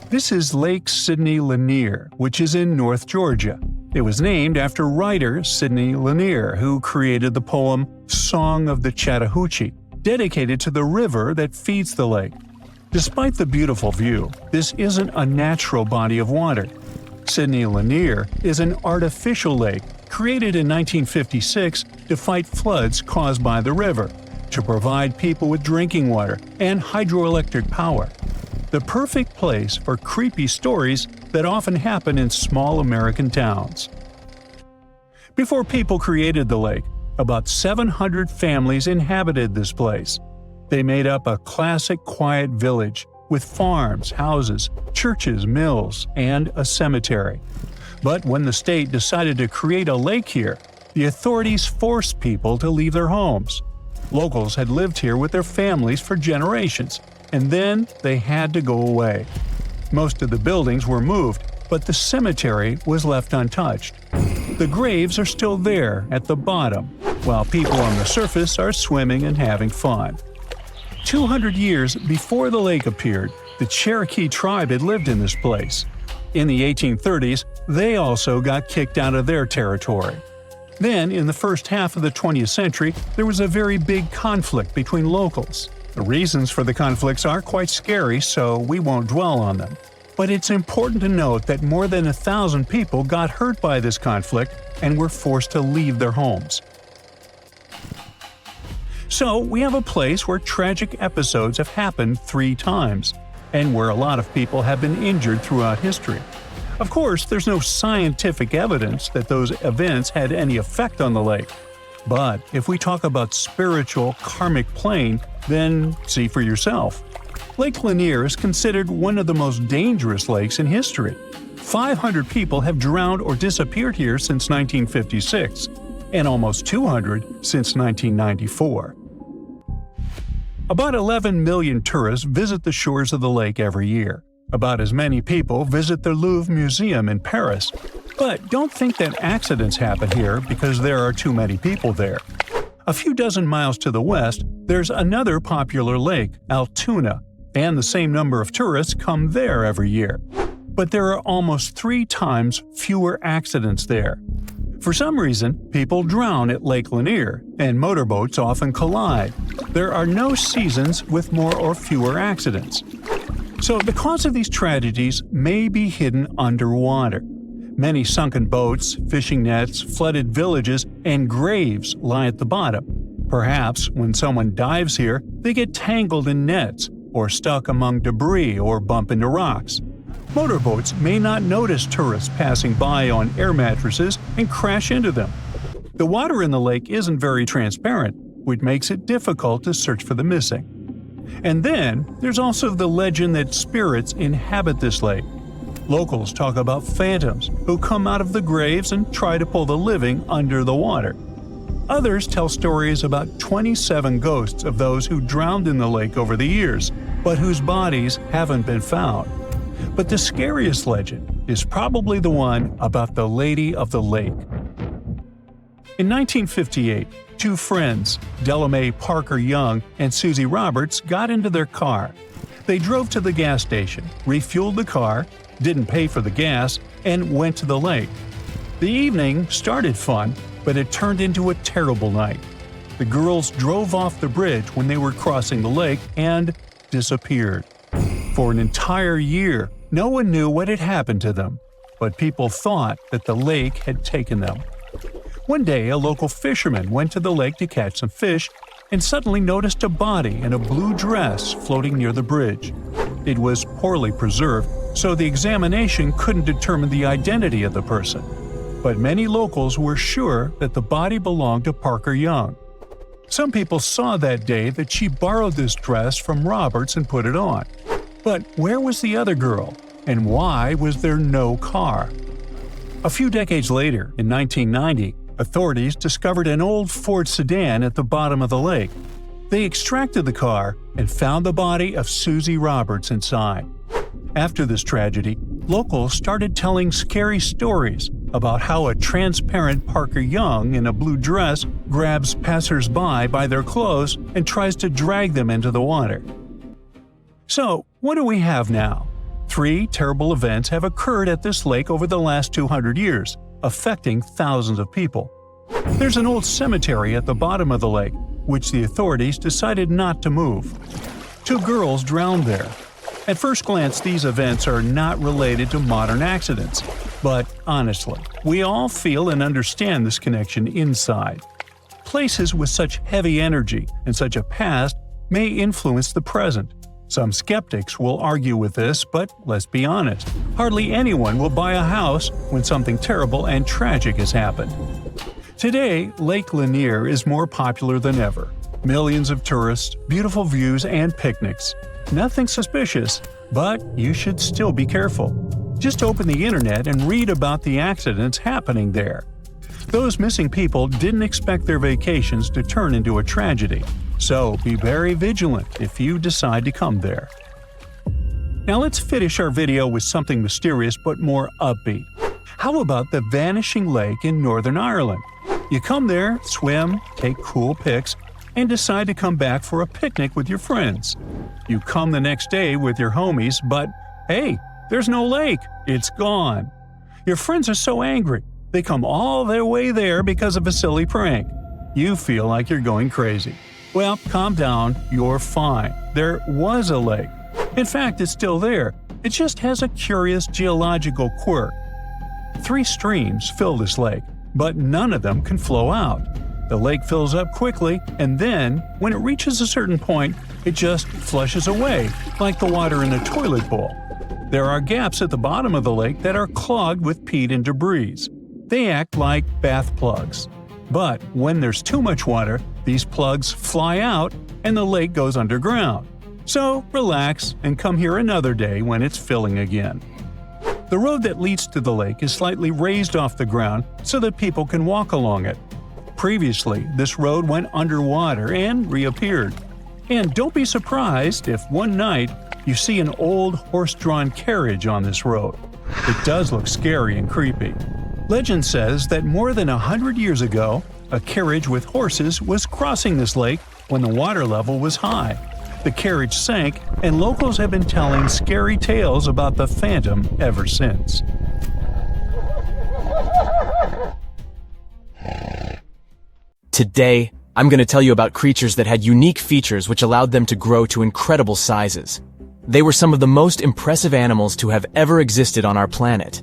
[SPEAKER 2] This is Lake Sidney Lanier, which is in North Georgia. It was named after writer Sidney Lanier, who created the poem Song of the Chattahoochee, dedicated to the river that feeds the lake. Despite the beautiful view, this isn't a natural body of water. Sidney Lanier is an artificial lake created in 1956 to fight floods caused by the river, to provide people with drinking water and hydroelectric power. The perfect place for creepy stories that often happen in small American towns. Before people created the lake, about 700 families inhabited this place. They made up a classic quiet village with farms, houses, churches, mills, and a cemetery. But when the state decided to create a lake here, the authorities forced people to leave their homes. Locals had lived here with their families for generations, and then they had to go away. Most of the buildings were moved, but the cemetery was left untouched. The graves are still there at the bottom, while people on the surface are swimming and having fun. 200 years before the lake appeared, the Cherokee tribe had lived in this place. In the 1830s, they also got kicked out of their territory. Then, in the first half of the 20th century, there was a very big conflict between locals. The reasons for the conflicts are quite scary, so we won't dwell on them. But it's important to note that more than 1,000 people got hurt by this conflict and were forced to leave their homes. So, we have a place where tragic episodes have happened 3 times, and where a lot of people have been injured throughout history. Of course, there's no scientific evidence that those events had any effect on the lake. But if we talk about spiritual, karmic plane, then see for yourself. Lake Lanier is considered one of the most dangerous lakes in history. 500 people have drowned or disappeared here since 1956, and almost 200 since 1994. About 11 million tourists visit the shores of the lake every year. About as many people visit the Louvre Museum in Paris. But don't think that accidents happen here because there are too many people there. A few dozen miles to the west, there's another popular lake, Altoona, and the same number of tourists come there every year. But there are almost 3 times fewer accidents there. For some reason, people drown at Lake Lanier, and motorboats often collide. There are no seasons with more or fewer accidents. So the cause of these tragedies may be hidden underwater. Many sunken boats, fishing nets, flooded villages, and graves lie at the bottom. Perhaps when someone dives here, they get tangled in nets, or stuck among debris or bump into rocks. Motorboats may not notice tourists passing by on air mattresses and crash into them. The water in the lake isn't very transparent, which makes it difficult to search for the missing. And then, there's also the legend that spirits inhabit this lake. Locals talk about phantoms who come out of the graves and try to pull the living under the water. Others tell stories about 27 ghosts of those who drowned in the lake over the years, but whose bodies haven't been found. But the scariest legend is probably the one about the Lady of the Lake. In 1958, 2 friends, Delamay Parker Young and Susie Roberts, got into their car. They drove to the gas station, refueled the car, didn't pay for the gas, and went to the lake. The evening started fun, but it turned into a terrible night. The girls drove off the bridge when they were crossing the lake and disappeared. For an entire year, no one knew what had happened to them, but people thought that the lake had taken them. One day, a local fisherman went to the lake to catch some fish and suddenly noticed a body in a blue dress floating near the bridge. It was poorly preserved, so the examination couldn't determine the identity of the person. But many locals were sure that the body belonged to Parker Young. Some people saw that day that she borrowed this dress from Roberts and put it on. But where was the other girl? And why was there no car? A few decades later, in 1990, authorities discovered an old Ford sedan at the bottom of the lake. They extracted the car and found the body of Susie Roberts inside. After this tragedy, locals started telling scary stories about how a transparent Parker Young in a blue dress grabs passers-by by their clothes and tries to drag them into the water. So, what do we have now? 3 terrible events have occurred at this lake over the last 200 years, affecting thousands of people. There's an old cemetery at the bottom of the lake, which the authorities decided not to move. 2 girls drowned there. At first glance, these events are not related to modern accidents. But honestly, we all feel and understand this connection inside. Places with such heavy energy and such a past may influence the present. Some skeptics will argue with this, but let's be honest, hardly anyone will buy a house when something terrible and tragic has happened. Today, Lake Lanier is more popular than ever. Millions of tourists, beautiful views, and picnics. Nothing suspicious, but you should still be careful. Just open the internet and read about the accidents happening there. Those missing people didn't expect their vacations to turn into a tragedy, so be very vigilant if you decide to come there. Now let's finish our video with something mysterious but more upbeat. How about the Vanishing Lake in Northern Ireland? You come there, swim, take cool pics, and decide to come back for a picnic with your friends. You come the next day with your homies, but hey, there's no lake. It's gone. Your friends are so angry. They come all their way there because of a silly prank. You feel like you're going crazy. Well, calm down. You're fine. There was a lake. In fact, it's still there. It just has a curious geological quirk. 3 streams fill this lake, but none of them can flow out. The lake fills up quickly, and then, when it reaches a certain point, it just flushes away, like the water in a toilet bowl. There are gaps at the bottom of the lake that are clogged with peat and debris. They act like bath plugs. But when there's too much water, these plugs fly out and the lake goes underground. So relax and come here another day when it's filling again. The road that leads to the lake is slightly raised off the ground so that people can walk along it. Previously, this road went underwater and reappeared. And don't be surprised if one night you see an old horse-drawn carriage on this road. It does look scary and creepy. Legend says that more than 100 years ago, a carriage with horses was crossing this lake when the water level was high. The carriage sank, and locals have been telling scary tales about the phantom ever since.
[SPEAKER 3] Today, I'm going to tell you about creatures that had unique features which allowed them to grow to incredible sizes. They were some of the most impressive animals to have ever existed on our planet.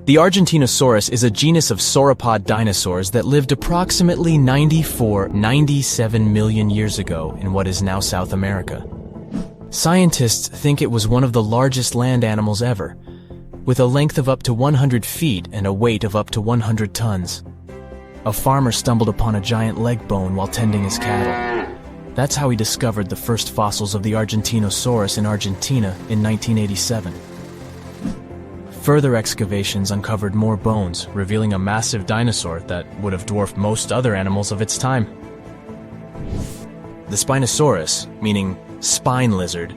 [SPEAKER 3] The Argentinosaurus is a genus of sauropod dinosaurs that lived approximately 97 million years ago in what is now South America. Scientists think it was one of the largest land animals ever, with a length of up to 100 feet and a weight of up to 100 tons. A farmer stumbled upon a giant leg bone while tending his cattle. That's how he discovered the first fossils of the Argentinosaurus in Argentina in 1987. Further excavations uncovered more bones, revealing a massive dinosaur that would have dwarfed most other animals of its time. The Spinosaurus, meaning spine lizard,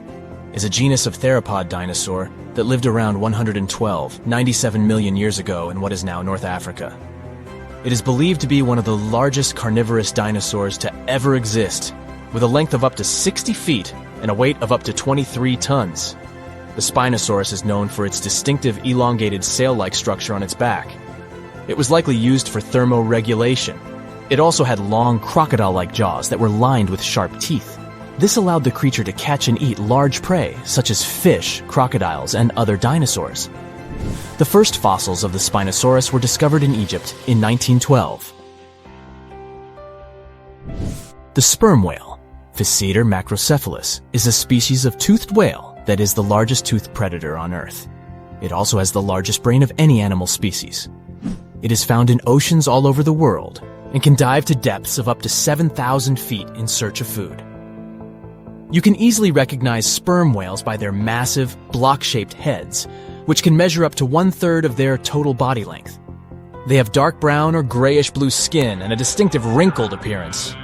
[SPEAKER 3] is a genus of theropod dinosaur that lived around 97 million years ago in what is now North Africa. It is believed to be one of the largest carnivorous dinosaurs to ever exist, with a length of up to 60 feet and a weight of up to 23 tons. The Spinosaurus is known for its distinctive elongated sail-like structure on its back. It was likely used for thermoregulation. It also had long crocodile-like jaws that were lined with sharp teeth. This allowed the creature to catch and eat large prey, such as fish, crocodiles, and other dinosaurs. The first fossils of the Spinosaurus were discovered in Egypt in 1912. The sperm whale, Physeter macrocephalus, is a species of toothed whale that is the largest toothed predator on Earth. It also has the largest brain of any animal species. It is found in oceans all over the world and can dive to depths of up to 7,000 feet in search of food. You can easily recognize sperm whales by their massive, block-shaped heads, which can measure up to 1/3 of their total body length. They have dark brown or grayish-blue skin and a distinctive wrinkled appearance.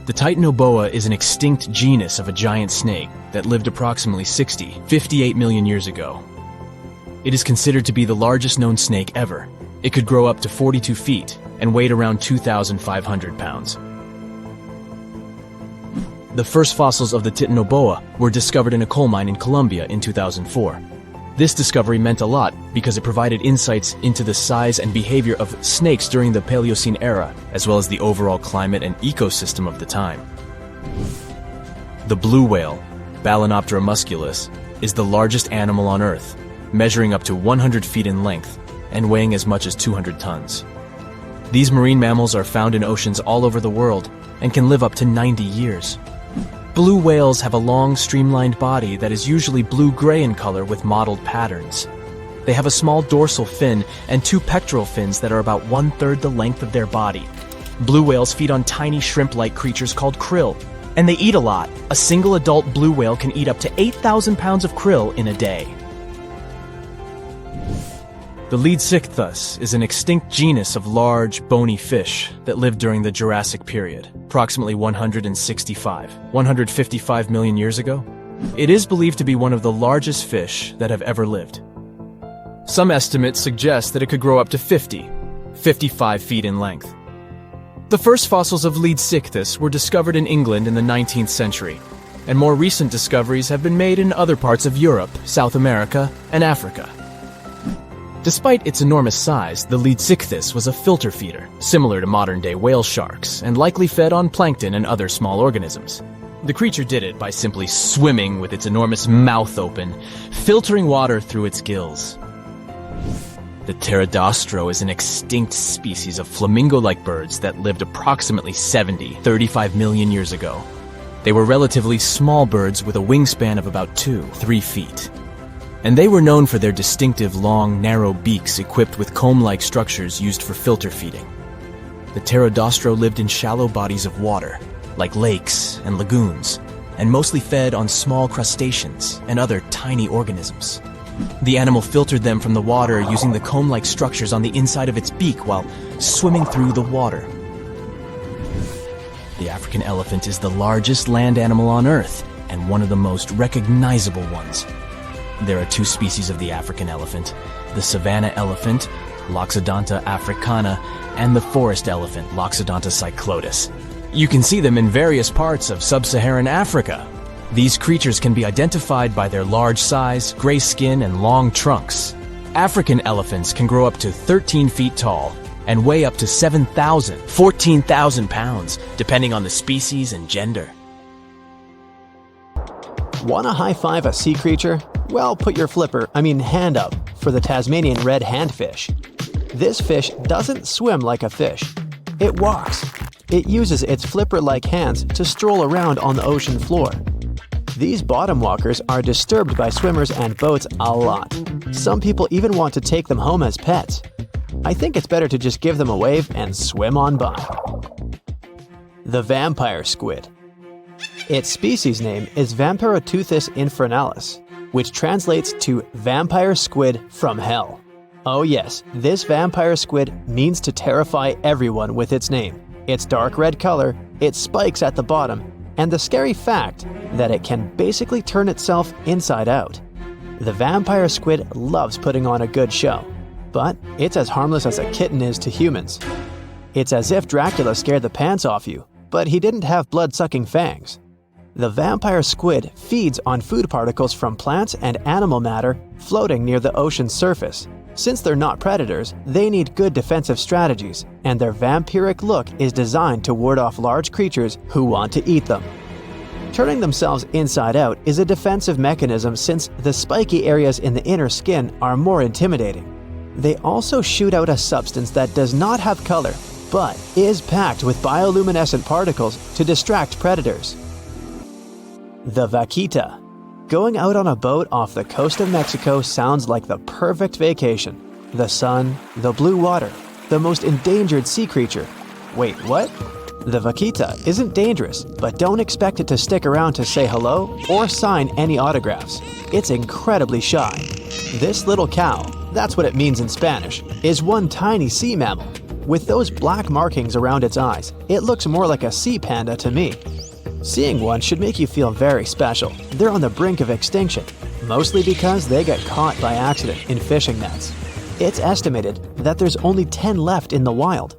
[SPEAKER 3] The Titanoboa is an extinct genus of a giant snake that lived approximately 58 million years ago. It is considered to be the largest known snake ever. It could grow up to 42 feet and weighed around 2,500 pounds. The first fossils of the Titanoboa were discovered in a coal mine in Colombia in 2004. This discovery meant a lot because it provided insights into the size and behavior of snakes during the Paleocene era, as well as the overall climate and ecosystem of the time. The blue whale, Balænoptera musculus, is the largest animal on Earth, measuring up to 100 feet in length and weighing as much as 200 tons. These marine mammals are found in oceans all over the world and can live up to 90 years. Blue whales have a long, streamlined body that is usually blue-gray in color with mottled patterns. They have a small dorsal fin and 2 pectoral fins that are about 1/3 the length of their body. Blue whales feed on tiny shrimp-like creatures called krill, and they eat a lot. A single adult blue whale can eat up to 8,000 pounds of krill in a day. The Leadsichthus is an extinct genus of large, bony fish that lived during the Jurassic period, approximately 155 million years ago. It is believed to be one of the largest fish that have ever lived. Some estimates suggest that it could grow up to 55 feet in length. The first fossils of Leadsichthus were discovered in England in the 19th century, and more recent discoveries have been made in other parts of Europe, South America, and Africa. Despite its enormous size, the Leadsichthus was a filter feeder, similar to modern-day whale sharks, and likely fed on plankton and other small organisms. The creature did it by simply swimming with its enormous mouth open, filtering water through its gills. The pterodostro is an extinct species of flamingo-like birds that lived approximately 35 million years ago. They were relatively small birds with a wingspan of about 2-3 feet. And they were known for their distinctive long, narrow beaks equipped with comb-like structures used for filter feeding. The pterodostro lived in shallow bodies of water, like lakes and lagoons, and mostly fed on small crustaceans and other tiny organisms. The animal filtered them from the water using the comb-like structures on the inside of its beak while swimming through the water. The African elephant is the largest land animal on Earth and one of the most recognizable ones. There are 2 species of the African elephant, the savanna elephant, Loxodonta africana, and the forest elephant, Loxodonta cyclotis. You can see them in various parts of sub-Saharan Africa. These creatures can be identified by their large size, gray skin, and long trunks. African elephants can grow up to 13 feet tall and weigh up to 14,000 pounds, depending on the species and gender.
[SPEAKER 1] Wanna high-five a sea creature? Well, put your hand up for the Tasmanian red handfish. This fish doesn't swim like a fish. It walks. It uses its flipper-like hands to stroll around on the ocean floor. These bottom walkers are disturbed by swimmers and boats a lot. Some people even want to take them home as pets. I think it's better to just give them a wave and swim on by. The vampire squid. Its species name is Vampiroteuthis infernalis, which translates to vampire squid from hell. Oh yes, this vampire squid means to terrify everyone with its name, its dark red color, its spikes at the bottom, and the scary fact that it can basically turn itself inside out. The vampire squid loves putting on a good show, but it's as harmless as a kitten is to humans. It's as if Dracula scared the pants off you, but he didn't have blood-sucking fangs. The vampire squid feeds on food particles from plants and animal matter floating near the ocean's surface. Since they're not predators, they need good defensive strategies, and their vampiric look is designed to ward off large creatures who want to eat them. Turning themselves inside out is a defensive mechanism since the spiky areas in the inner skin are more intimidating. They also shoot out a substance that does not have color, but is packed with bioluminescent particles to distract predators. The vaquita. Going out on a boat off the coast of Mexico sounds like the perfect vacation. The sun, the blue water, the most endangered sea creature. Wait, what? The vaquita isn't dangerous, but don't expect it to stick around to say hello or sign any autographs. It's incredibly shy. This little cow, that's what it means in Spanish, is one tiny sea mammal. With those black markings around its eyes, it looks more like a sea panda to me. Seeing one should make you feel very special. They're on the brink of extinction, mostly because they got caught by accident in fishing nets. It's estimated that there's only 10 left in the wild.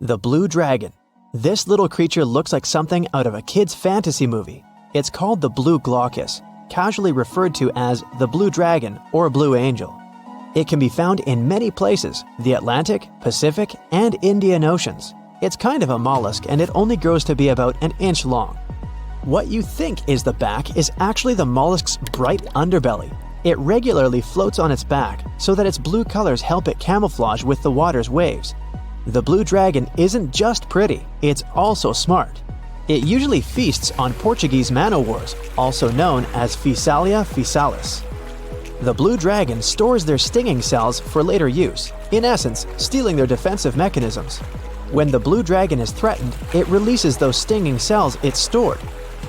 [SPEAKER 1] The blue dragon. This little creature looks like something out of a kid's fantasy movie. It's called the blue glaucus, casually referred to as the blue dragon or blue angel. It can be found in many places, the Atlantic, Pacific, and Indian Oceans. It's kind of a mollusk and it only grows to be about an inch long. What you think is the back is actually the mollusk's bright underbelly. It regularly floats on its back so that its blue colors help it camouflage with the water's waves. The blue dragon isn't just pretty, it's also smart. It usually feasts on Portuguese man-o'-wars, also known as Physalia physalis. The blue dragon stores their stinging cells for later use, in essence, stealing their defensive mechanisms. When the blue dragon is threatened, it releases those stinging cells it stored,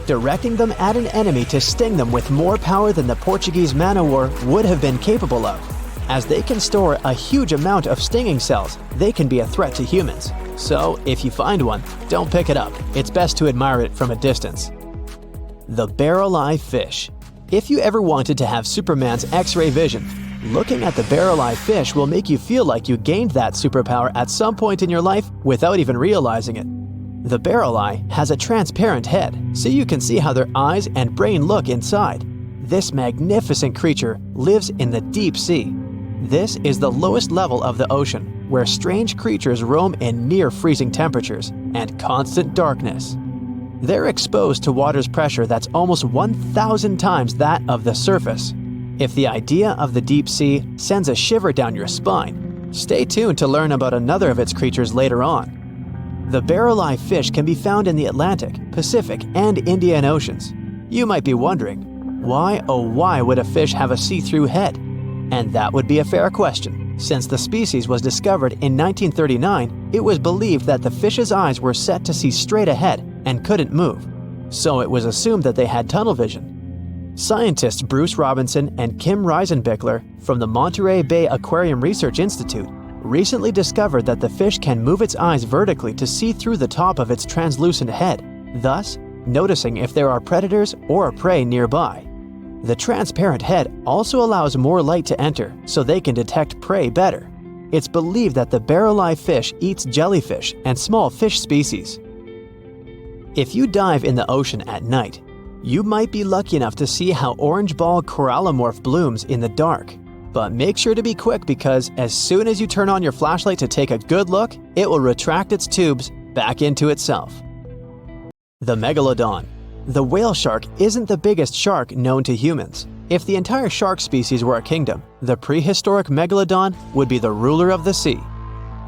[SPEAKER 1] directing them at an enemy to sting them with more power than the Portuguese man-o'-war would have been capable of. As they can store a huge amount of stinging cells, they can be a threat to humans. So, if you find one, don't pick it up. It's best to admire it from a distance. The barrel-eye fish. If you ever wanted to have Superman's X-ray vision, looking at the barrel-eye fish will make you feel like you gained that superpower at some point in your life without even realizing it. The barrel eye has a transparent head, so you can see how their eyes and brain look inside. This magnificent creature lives in the deep sea. This is the lowest level of the ocean, where strange creatures roam in near-freezing temperatures and constant darkness. They're exposed to water's pressure that's almost 1,000 times that of the surface. If the idea of the deep sea sends a shiver down your spine, stay tuned to learn about another of its creatures later on. The barrel-eye fish can be found in the Atlantic, Pacific, and Indian Oceans. You might be wondering, why oh why would a fish have a see-through head? And that would be a fair question. Since the species was discovered in 1939, it was believed that the fish's eyes were set to see straight ahead and couldn't move. So it was assumed that they had tunnel vision. Scientists Bruce Robinson and Kim Reisenbichler from the Monterey Bay Aquarium Research Institute recently discovered that the fish can move its eyes vertically to see through the top of its translucent head, thus noticing if there are predators or prey nearby. The transparent head also allows more light to enter so they can detect prey better. It's believed that the barrel-eye fish eats jellyfish and small fish species. If you dive in the ocean at night, you might be lucky enough to see how orange ball corallomorph blooms in the dark. But make sure to be quick because as soon as you turn on your flashlight to take a good look, it will retract its tubes back into itself. The megalodon. The whale shark isn't the biggest shark known to humans. If the entire shark species were a kingdom, the prehistoric megalodon would be the ruler of the sea.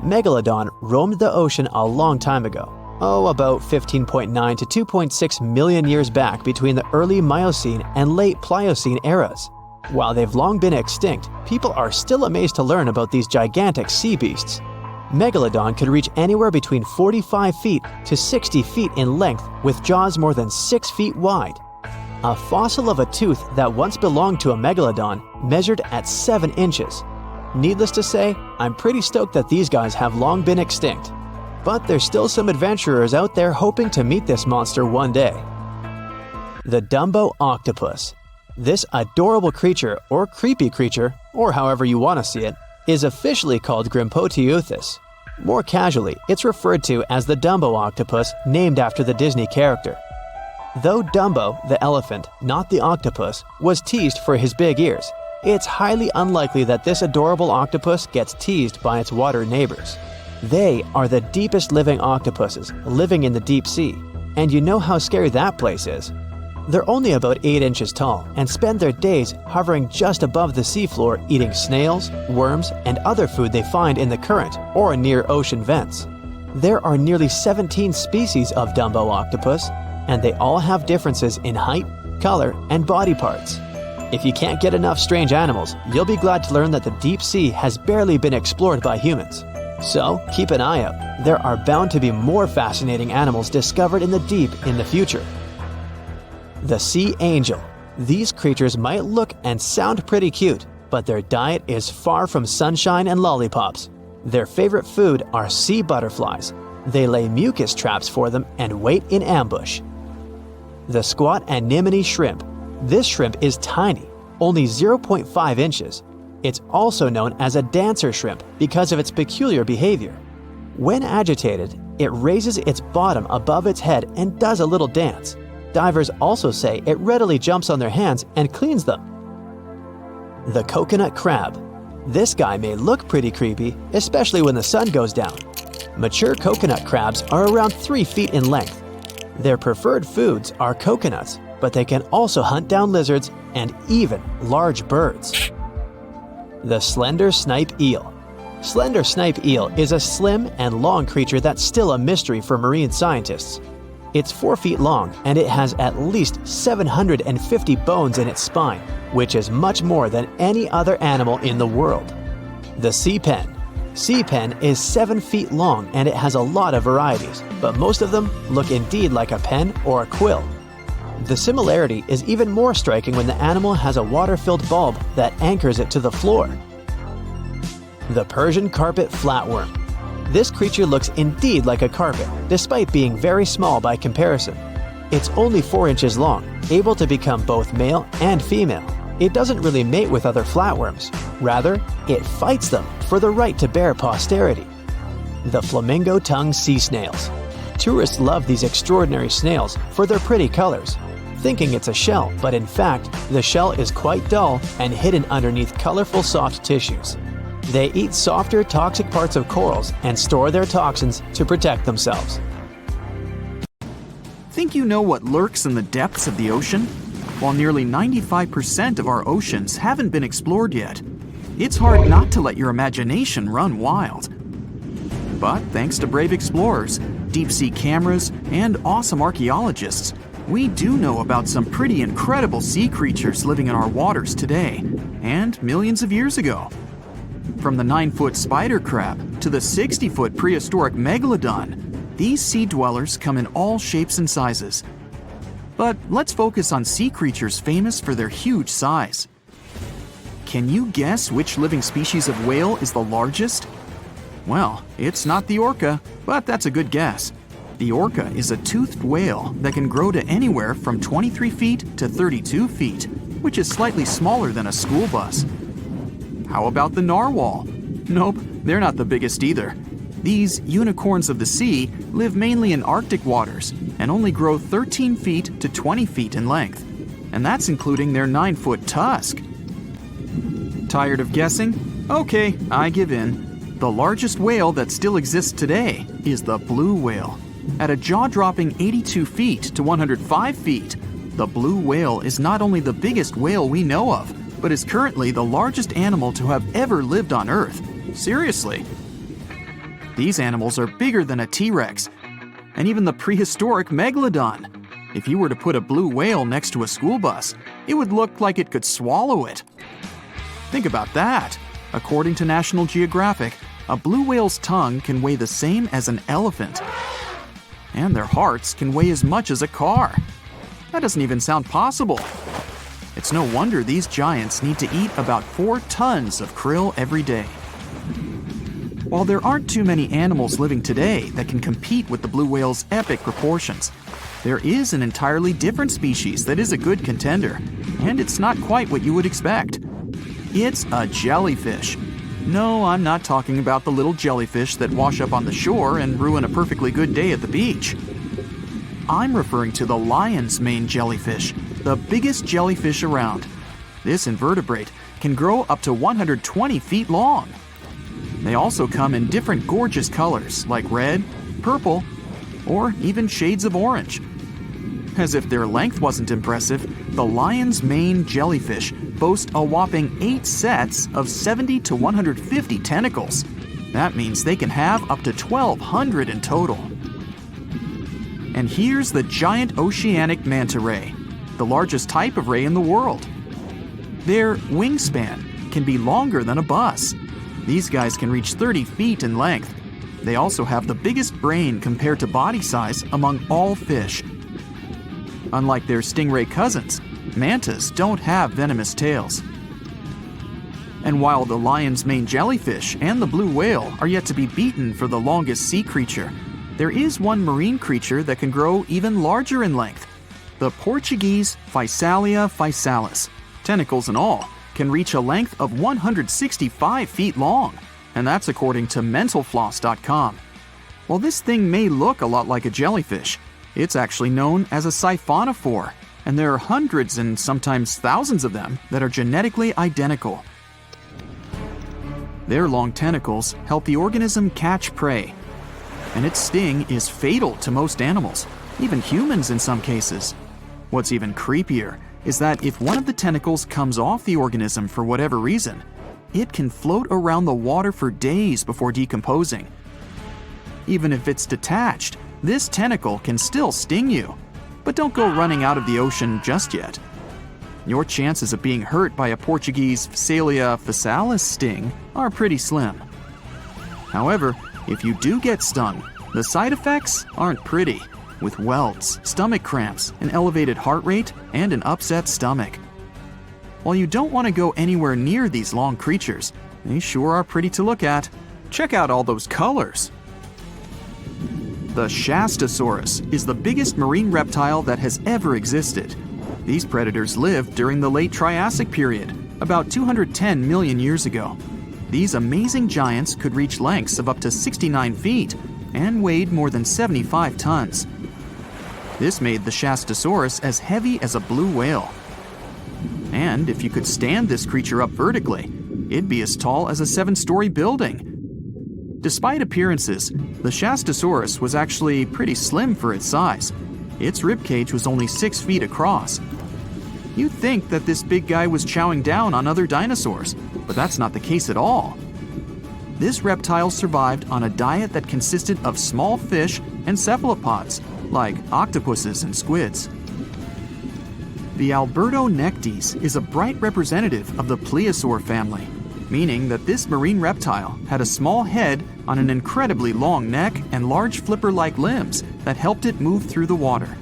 [SPEAKER 1] Megalodon roamed the ocean a long time ago. About 15.9 to 2.6 million years back between the early Miocene and late Pliocene eras. While they've long been extinct, people are still amazed to learn about these gigantic sea beasts. Megalodon could reach anywhere between 45 feet to 60 feet in length with jaws more than 6 feet wide. A fossil of a tooth that once belonged to a megalodon measured at 7 inches. Needless to say, I'm pretty stoked that these guys have long been extinct. But there's still some adventurers out there hoping to meet this monster one day. The Dumbo octopus. This adorable creature, or creepy creature, or however you want to see it, is officially called Grimpotieuthis. More casually, it's referred to as the Dumbo octopus, named after the Disney character. Though Dumbo, the elephant, not the octopus, was teased for his big ears, it's highly unlikely that this adorable octopus gets teased by its water neighbors. They are the deepest living octopuses living in the deep sea. and you know how scary that place is. They're only about 8 inches tall and spend their days hovering just above the seafloor eating snails, worms, and other food they find in the current or near ocean vents. There are nearly 17 species of Dumbo octopus, and they all have differences in height, color, and body parts. If you can't get enough strange animals, you'll be glad to learn that the deep sea has barely been explored by humans. So keep an eye out. There are bound to be more fascinating animals discovered in the deep in the future. The sea angel. These creatures might look and sound pretty cute, but their diet is far from sunshine and lollipops. Their favorite food are sea butterflies. They lay mucus traps for them and wait in ambush. The squat anemone shrimp. This shrimp is tiny, only 0.5 inches. It's also known as a dancer shrimp because of its peculiar behavior. When agitated, it raises its bottom above its head and does a little dance. Divers also say it readily jumps on their hands and cleans them. The coconut crab. This guy may look pretty creepy, especially when the sun goes down. Mature coconut crabs are around 3 feet in length. Their preferred foods are coconuts, but they can also hunt down lizards and even large birds. The slender snipe eel. Slender snipe eel is a slim and long creature that's still a mystery for marine scientists. It's 4 feet long and it has at least 750 bones in its spine, which is much more than any other animal in the world. The sea pen. Sea pen is 7 feet long and it has a lot of varieties, but most of them look indeed like a pen or a quill. The similarity is even more striking when the animal has a water-filled bulb that anchors it to the floor. The Persian carpet flatworm. This creature looks indeed like a carpet, despite being very small by comparison. It's only 4 inches long, able to become both male and female. It doesn't really mate with other flatworms. Rather, it fights them for the right to bear posterity. The flamingo-tongued sea snails. Tourists love these extraordinary snails for their pretty colors, thinking it's a shell, but in fact, the shell is quite dull and hidden underneath colorful soft tissues. They eat softer, toxic parts of corals and store their toxins to protect themselves.
[SPEAKER 4] Think you know what lurks in the depths of the ocean? While nearly 95% of our oceans haven't been explored yet, it's hard not to let your imagination run wild. But thanks to brave explorers, deep-sea cameras, and awesome archaeologists, we do know about some pretty incredible sea creatures living in our waters today, and millions of years ago. From the 9-foot spider crab to the 60-foot prehistoric megalodon, these sea dwellers come in all shapes and sizes. But let's focus on sea creatures famous for their huge size. Can you guess which living species of whale is the largest? Well, it's not the orca, but that's a good guess. The orca is a toothed whale that can grow to anywhere from 23 feet to 32 feet, which is slightly smaller than a school bus. How about the narwhal? Nope, they're not the biggest either. These unicorns of the sea live mainly in Arctic waters and only grow 13 feet to 20 feet in length, and that's including their 9-foot tusk. Tired of guessing? Okay, I give in. The largest whale that still exists today is the blue whale. At a jaw-dropping 82 feet to 105 feet, the blue whale is not only the biggest whale we know of, but is currently the largest animal to have ever lived on Earth. Seriously. These animals are bigger than a T-Rex, and even the prehistoric megalodon. If you were to put a blue whale next to a school bus, it would look like it could swallow it. Think about that. According to National Geographic, a blue whale's tongue can weigh the same as an elephant. And their hearts can weigh as much as a car. That doesn't even sound possible. It's no wonder these giants need to eat about 4 tons of krill every day. While there aren't too many animals living today that can compete with the blue whale's epic proportions, there is an entirely different species that is a good contender, and it's not quite what you would expect. It's a jellyfish. No, I'm not talking about the little jellyfish that wash up on the shore and ruin a perfectly good day at the beach. I'm referring to the lion's mane jellyfish, the biggest jellyfish around. This invertebrate can grow up to 120 feet long. They also come in different gorgeous colors like red, purple, or even shades of orange. As if their length wasn't impressive, the lion's mane jellyfish boast a whopping 8 sets of 70 to 150 tentacles. That means they can have up to 1,200 in total. And here's the giant oceanic manta ray, the largest type of ray in the world. Their wingspan can be longer than a bus. These guys can reach 30 feet in length. They also have the biggest brain compared to body size among all fish. Unlike their stingray cousins, mantas don't have venomous tails. And while the lion's mane jellyfish and the blue whale are yet to be beaten for the longest sea creature, there is one marine creature that can grow even larger in length. The Portuguese Physalia physalis, tentacles and all, can reach a length of 165 feet long, and that's according to mentalfloss.com. While this thing may look a lot like a jellyfish, it's actually known as a siphonophore, and there are hundreds and sometimes thousands of them that are genetically identical. Their long tentacles help the organism catch prey, and its sting is fatal to most animals, even humans in some cases. What's even creepier is that if one of the tentacles comes off the organism for whatever reason, it can float around the water for days before decomposing. Even if it's detached, this tentacle can still sting you. But don't go running out of the ocean just yet. Your chances of being hurt by a Portuguese Physalia physalis sting are pretty slim. However, if you do get stung, the side effects aren't pretty, with welts, stomach cramps, an elevated heart rate, and an upset stomach. While you don't want to go anywhere near these long creatures, they sure are pretty to look at. Check out all those colors. The Shastasaurus is the biggest marine reptile that has ever existed. These predators lived during the late Triassic period, about 210 million years ago. These amazing giants could reach lengths of up to 69 feet and weighed more than 75 tons. This made the Shastasaurus as heavy as a blue whale. And if you could stand this creature up vertically, it'd be as tall as a 7-story building. Despite appearances, the Shastasaurus was actually pretty slim for its size. Its ribcage was only 6 feet across. You'd think that this big guy was chowing down on other dinosaurs, but that's not the case at all. This reptile survived on a diet that consisted of small fish and cephalopods, like octopuses and squids. The Albertonectes is a bright representative of the plesiosaur family, meaning that this marine reptile had a small head on an incredibly long neck and large flipper-like limbs that helped it move through the water.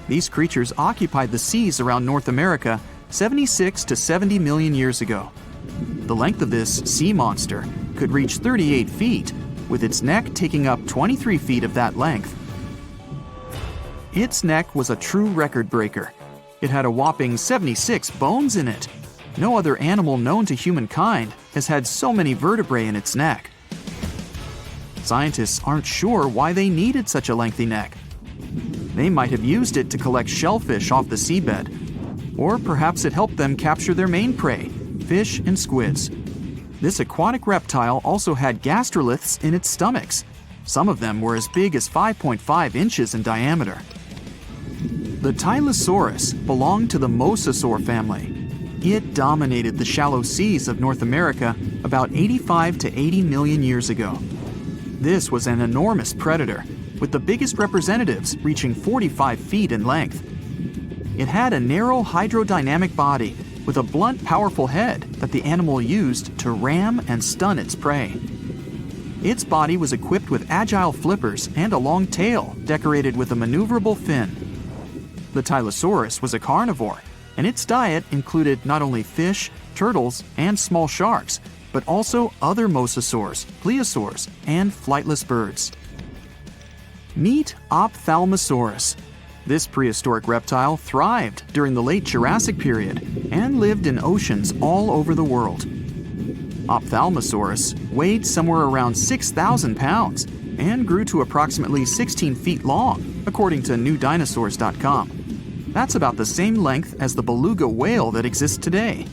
[SPEAKER 4] These creatures occupied the seas around North America 76 to 70 million years ago. The length of this sea monster could reach 38 feet, with its neck taking up 23 feet of that length. Its neck was a true record breaker. It had a whopping 76 bones in it. No other animal known to humankind has had so many vertebrae in its neck. Scientists aren't sure why they needed such a lengthy neck. They might have used it to collect shellfish off the seabed, or perhaps it helped them capture their main prey, fish and squids. This aquatic reptile also had gastroliths in its stomachs. Some of them were as big as 5.5 inches in diameter. The Tylosaurus belonged to the Mosasaur family. It dominated the shallow seas of North America about 85 to 80 million years ago. This was an enormous predator, with the biggest representatives reaching 45 feet in length. It had a narrow hydrodynamic body with a blunt, powerful head that the animal used to ram and stun its prey. Its body was equipped with agile flippers and a long tail decorated with a maneuverable fin. The Tylosaurus was a carnivore, and its diet included not only fish, turtles, and small sharks, but also other mosasaurs, plesiosaurs, and flightless birds. Meet Ophthalmosaurus. This prehistoric reptile thrived during the late Jurassic period and lived in oceans all over the world. Ophthalmosaurus weighed somewhere around 6,000 pounds and grew to approximately 16 feet long, according to newdinosaurs.com. That's about the same length as the beluga whale that exists today.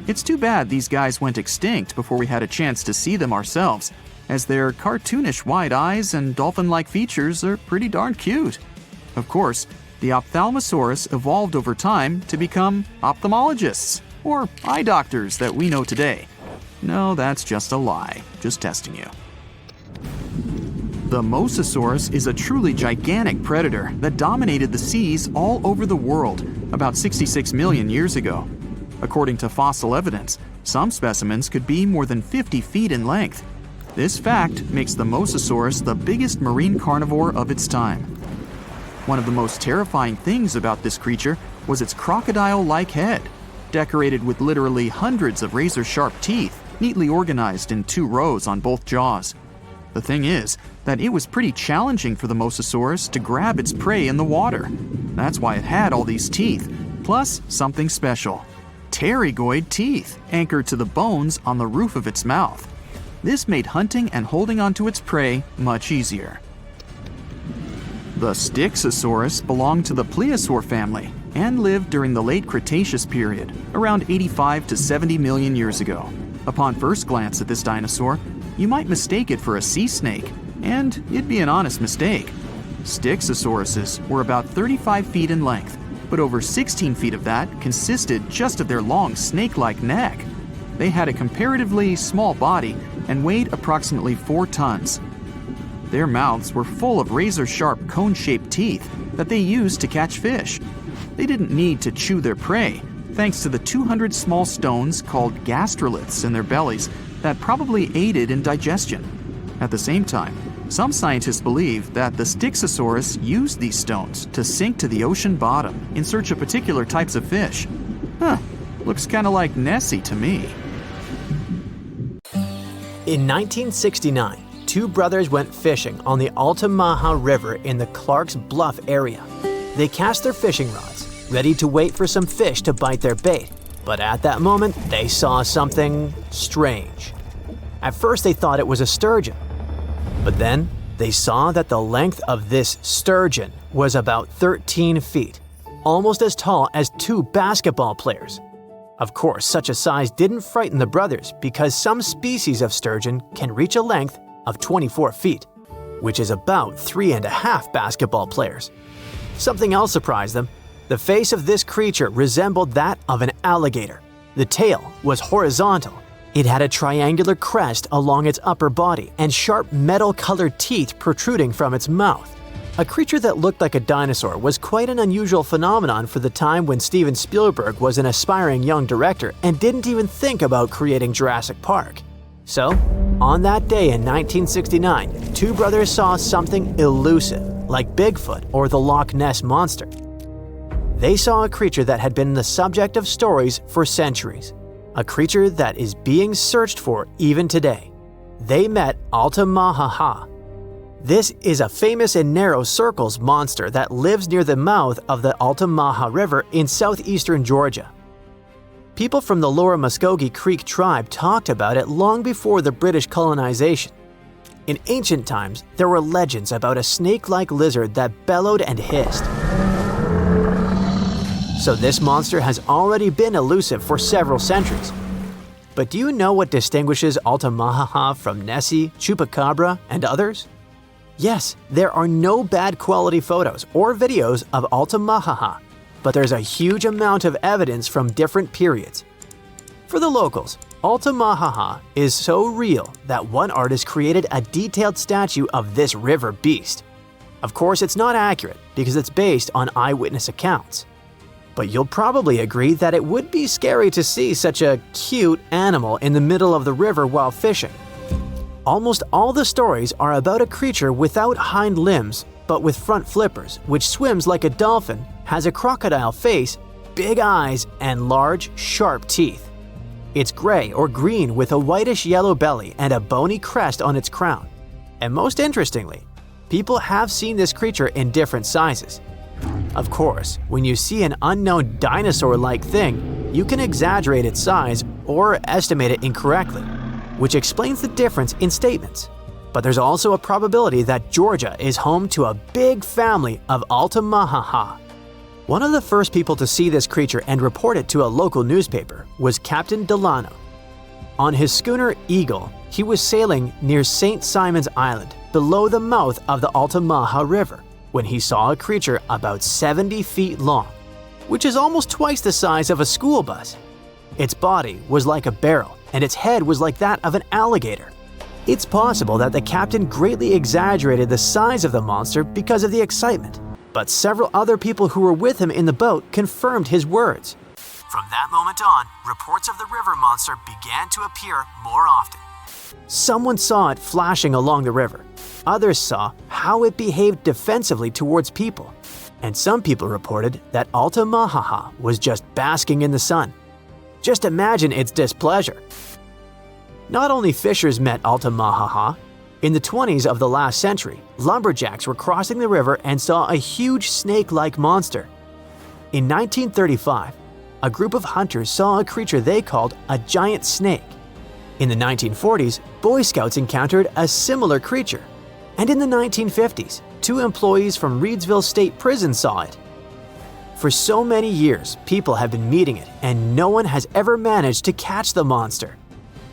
[SPEAKER 4] It's too bad these guys went extinct before we had a chance to see them ourselves, as their cartoonish wide eyes and dolphin-like features are pretty darn cute. Of course, the Ophthalmosaurus evolved over time to become ophthalmologists, or eye doctors that we know today. No, that's just a lie. Just testing you. The Mosasaurus is a truly gigantic predator that dominated the seas all over the world about 66 million years ago. According to fossil evidence, some specimens could be more than 50 feet in length. This fact makes the Mosasaurus the biggest marine carnivore of its time. One of the most terrifying things about this creature was its crocodile-like head, decorated with literally hundreds of razor-sharp teeth, neatly organized in 2 rows on both jaws. The thing is that it was pretty challenging for the Mosasaurus to grab its prey in the water. That's why it had all these teeth, plus something special: pterygoid teeth anchored to the bones on the roof of its mouth. This made hunting and holding onto its prey much easier. The Styxosaurus belonged to the plesiosaur family and lived during the late Cretaceous period, around 85 to 70 million years ago. Upon first glance at this dinosaur, you might mistake it for a sea snake, and it'd be an honest mistake. Styxosauruses were about 35 feet in length, but over 16 feet of that consisted just of their long snake-like neck. They had a comparatively small body and weighed approximately 4 tons. Their mouths were full of razor-sharp cone-shaped teeth that they used to catch fish. They didn't need to chew their prey, thanks to the 200 small stones called gastroliths in their bellies that probably aided in digestion. At the same time, some scientists believe that the Styxosaurus used these stones to sink to the ocean bottom in search of particular types of fish. Looks kinda like Nessie to me.
[SPEAKER 1] In 1969, 2 brothers went fishing on the Altamaha River in the Clark's Bluff area. They cast their fishing rods, ready to wait for some fish to bite their bait, but at that moment, they saw something strange. At first, they thought it was a sturgeon, but then they saw that the length of this sturgeon was about 13 feet, almost as tall as 2 basketball players. Of course, such a size didn't frighten the brothers because some species of sturgeon can reach a length of 24 feet, which is about 3.5 basketball players. Something else surprised them. The face of this creature resembled that of an alligator. The tail was horizontal. It had a triangular crest along its upper body and sharp metal-colored teeth protruding from its mouth. A creature that looked like a dinosaur was quite an unusual phenomenon for the time when Steven Spielberg was an aspiring young director and didn't even think about creating Jurassic Park. So, on that day in 1969, 2 brothers saw something elusive, like Bigfoot or the Loch Ness Monster. They saw a creature that had been the subject of stories for centuries, a creature that is being searched for even today. They met Altamaha-ha. This is a famous and narrow circles monster that lives near the mouth of the Altamaha River in southeastern Georgia. People from the Lower Muskogee Creek tribe talked about it long before the British colonization. In ancient times, there were legends about a snake-like lizard that bellowed and hissed. So this monster has already been elusive for several centuries. But do you know what distinguishes Altamaha-ha from Nessie, Chupacabra, and others? Yes, there are no bad quality photos or videos of Altamaha-ha, but there's a huge amount of evidence from different periods. For the locals, Altamaha-ha is so real that one artist created a detailed statue of this river beast. Of course, it's not accurate because it's based on eyewitness accounts. But you'll probably agree that it would be scary to see such a cute animal in the middle of the river while fishing. Almost all the stories are about a creature without hind limbs, but with front flippers, which swims like a dolphin, has a crocodile face, big eyes, and large, sharp teeth. It's gray or green with a whitish-yellow belly and a bony crest on its crown. And most interestingly, people have seen this creature in different sizes. Of course, when you see an unknown dinosaur-like thing, you can exaggerate its size or estimate it incorrectly, which explains the difference in statements. But there's also a probability that Georgia is home to a big family of Altamaha-ha. One of the first people to see this creature and report it to a local newspaper was Captain Delano. On his schooner Eagle, he was sailing near St. Simon's Island, below the mouth of the Altamaha River, when he saw a creature about 70 feet long, which is almost twice the size of a school bus. Its body was like a barrel, and its head was like that of an alligator. It's possible that the captain greatly exaggerated the size of the monster because of the excitement, but several other people who were with him in the boat confirmed his words. From that moment on, reports of the river monster began to appear more often. Someone saw it flashing along the river. Others saw how it behaved defensively towards people. And some people reported that Altamaha-ha was just basking in the sun. Just imagine its displeasure. Not only fishers met Altamaha-ha. In the 20s of the last century, lumberjacks were crossing the river and saw a huge snake-like monster. In 1935, a group of hunters saw a creature they called a giant snake. In the 1940s, Boy Scouts encountered a similar creature. And in the 1950s, 2 employees from Reedsville State Prison saw it. For so many years, people have been meeting it, and no one has ever managed to catch the monster.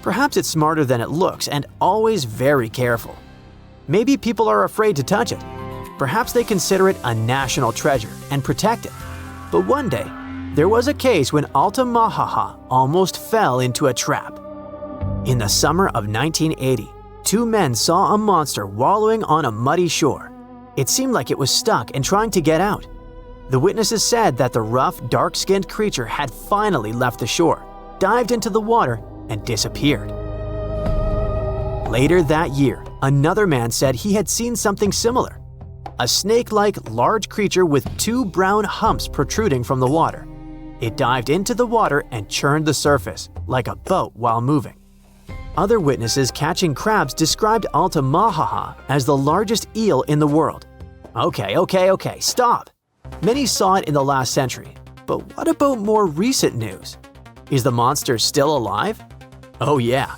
[SPEAKER 1] Perhaps it's smarter than it looks and always very careful. Maybe people are afraid to touch it. Perhaps they consider it a national treasure and protect it. But one day, there was a case when Altamaha-ha almost fell into a trap. In the summer of 1980, 2 men saw a monster wallowing on a muddy shore. It seemed like it was stuck and trying to get out. The witnesses said that the rough, dark-skinned creature had finally left the shore, dived into the water, and disappeared. Later that year, another man said he had seen something similar. A snake-like large creature with 2 brown humps protruding from the water. It dived into the water and churned the surface, like a boat while moving. Other witnesses catching crabs described Altamaha-ha as the largest eel in the world. Okay, stop! Many saw it in the last century, but what about more recent news? Is the monster still alive? Oh yeah.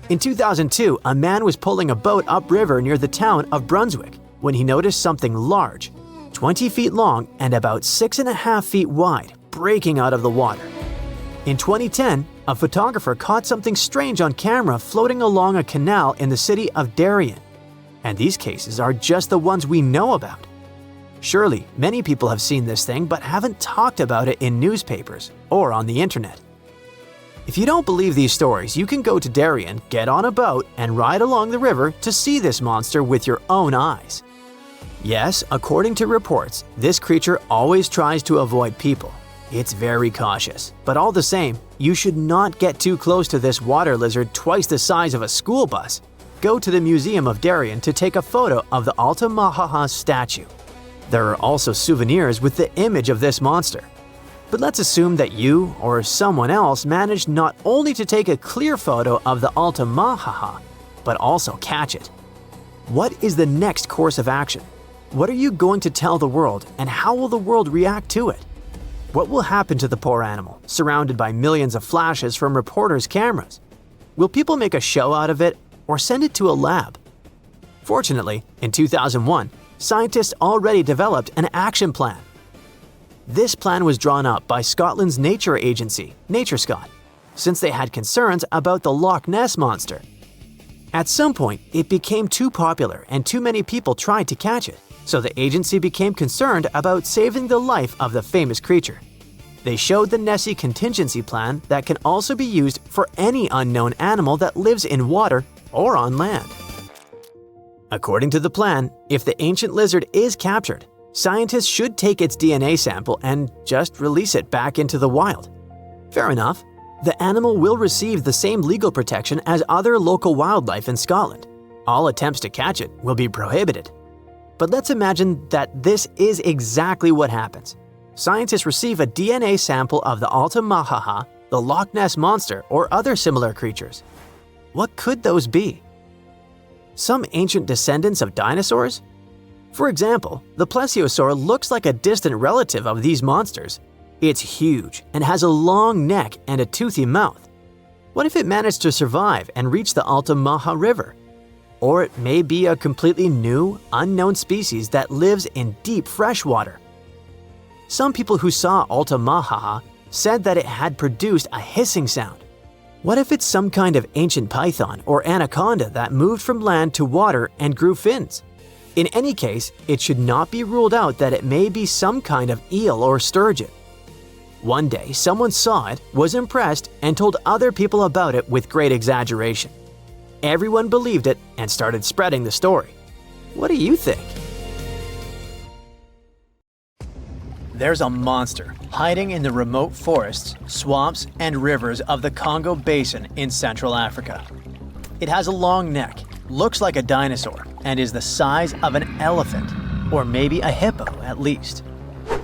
[SPEAKER 1] In 2002, a man was pulling a boat upriver near the town of Brunswick when he noticed something large, 20 feet long and about 6.5 feet wide, breaking out of the water. In 2010, a photographer caught something strange on camera floating along a canal in the city of Darien. And these cases are just the ones we know about. Surely, many people have seen this thing but haven't talked about it in newspapers or on the internet. If you don't believe these stories, you can go to Darien, get on a boat, and ride along the river to see this monster with your own eyes. Yes, according to reports, this creature always tries to avoid people. It's very cautious, but all the same, you should not get too close to this water lizard twice the size of a school bus. Go to the Museum of Darien to take a photo of the Altamaha-ha statue. There are also souvenirs with the image of this monster. But let's assume that you or someone else managed not only to take a clear photo of the Altamaha-ha, but also catch it. What is the next course of action? What are you going to tell the world, and how will the world react to it? What will happen to the poor animal, surrounded by millions of flashes from reporters' cameras? Will people make a show out of it or send it to a lab? Fortunately, in 2001, scientists already developed an action plan. This plan was drawn up by Scotland's nature agency, NatureScot, since they had concerns about the Loch Ness Monster. At some point, it became too popular and too many people tried to catch it, so the agency became concerned about saving the life of the famous creature. They showed the Nessie contingency plan that can also be used for any unknown animal that lives in water or on land. According to the plan, if the ancient lizard is captured, scientists should take its DNA sample and just release it back into the wild. Fair enough. The animal will receive the same legal protection as other local wildlife in Scotland. All attempts to catch it will be prohibited. But let's imagine that this is exactly what happens. Scientists receive a DNA sample of the Altamaha-ha, the Loch Ness Monster, or other similar creatures. What could those be? Some ancient descendants of dinosaurs? For example, the plesiosaur looks like a distant relative of these monsters. It's huge and has a long neck and a toothy mouth. What if it managed to survive and reach the Altamaha River? Or it may be a completely new, unknown species that lives in deep freshwater. Some people who saw Altamaha-ha said that it had produced a hissing sound. What if it's some kind of ancient python or anaconda that moved from land to water and grew fins? In any case, it should not be ruled out that it may be some kind of eel or sturgeon. One day, someone saw it, was impressed, and told other people about it with great exaggeration. Everyone believed it and started spreading the story. What do you think? There's a monster hiding in the remote forests, swamps, and rivers of the Congo Basin in Central Africa. It has a long neck, looks like a dinosaur, and is the size of an elephant, or maybe a hippo at least.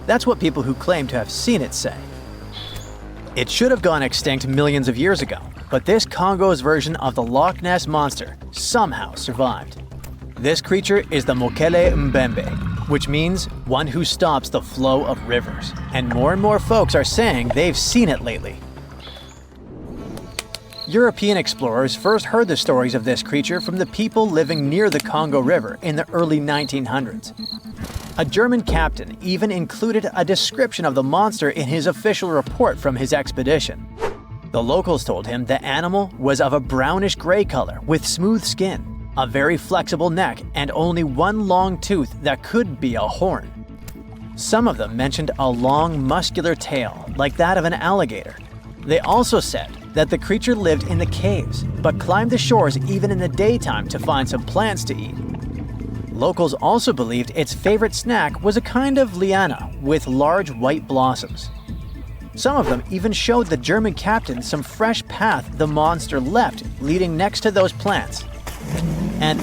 [SPEAKER 1] That's what people who claim to have seen it say. It should have gone extinct millions of years ago, but this Congo's version of the Loch Ness Monster somehow survived. This creature is the Mokele Mbembe, which means one who stops the flow of rivers, and more folks are saying they've seen it lately. European explorers first heard the stories of this creature from the people living near the Congo River in the early 1900s. A German captain even included a description of the monster in his official report from his expedition. The locals told him the animal was of a brownish-gray color with smooth skin, a very flexible neck, and only one long tooth that could be a horn. Some of them mentioned a long, muscular tail like that of an alligator. They also said that the creature lived in the caves, but climbed the shores even in the daytime to find some plants to eat. Locals also believed its favorite snack was a kind of liana with large white blossoms. Some of them even showed the German captain some fresh path the monster left leading next to those plants. And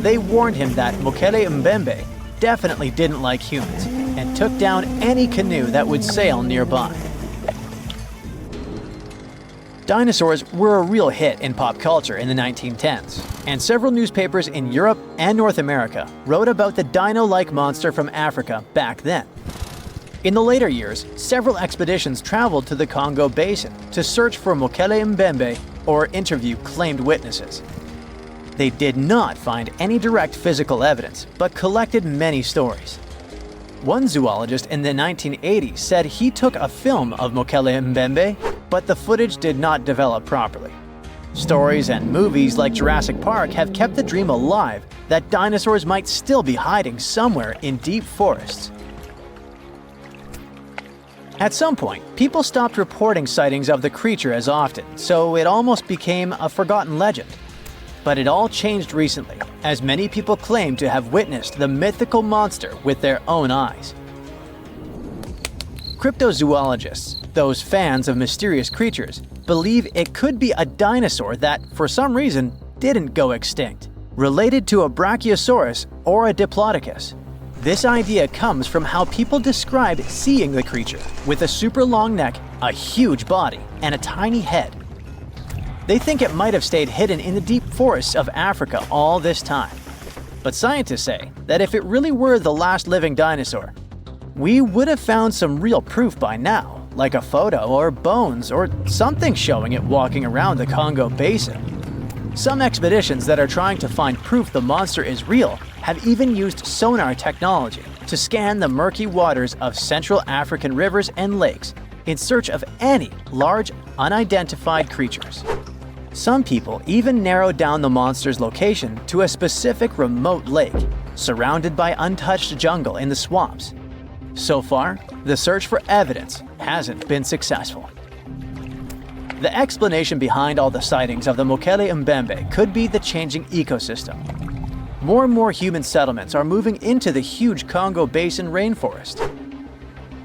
[SPEAKER 1] they warned him that Mokele Mbembe definitely didn't like humans and took down any canoe that would sail nearby. Dinosaurs were a real hit in pop culture in the 1910s, and several newspapers in Europe and North America wrote about the dino-like monster from Africa back then. In the later years, several expeditions traveled to the Congo Basin to search for Mokele Mbembe or interview claimed witnesses. They did not find any direct physical evidence, but collected many stories. One zoologist in the 1980s said he took a film of Mokele Mbembe, but the footage did not develop properly. Stories and movies like Jurassic Park have kept the dream alive that dinosaurs might still be hiding somewhere in deep forests. At some point, people stopped reporting sightings of the creature as often, so it almost became a forgotten legend. But it all changed recently, as many people claim to have witnessed the mythical monster with their own eyes. Cryptozoologists, those fans of mysterious creatures, believe it could be a dinosaur that, for some reason, didn't go extinct, related to a brachiosaurus or a diplodocus. This idea comes from how people describe seeing the creature, with a super long neck, a huge body, and a tiny head. They think it might have stayed hidden in the deep forests of Africa all this time. But scientists say that if it really were the last living dinosaur, we would have found some real proof by now, like a photo or bones or something showing it walking around the Congo Basin. Some expeditions that are trying to find proof the monster is real have even used sonar technology to scan the murky waters of Central African rivers and lakes in search of any large, unidentified creatures. Some people even narrowed down the monster's location to a specific remote lake, surrounded by untouched jungle in the swamps. So far, the search for evidence hasn't been successful. The explanation behind all the sightings of the Mokele Mbembe could be the changing ecosystem. More and more human settlements are moving into the huge Congo Basin rainforest.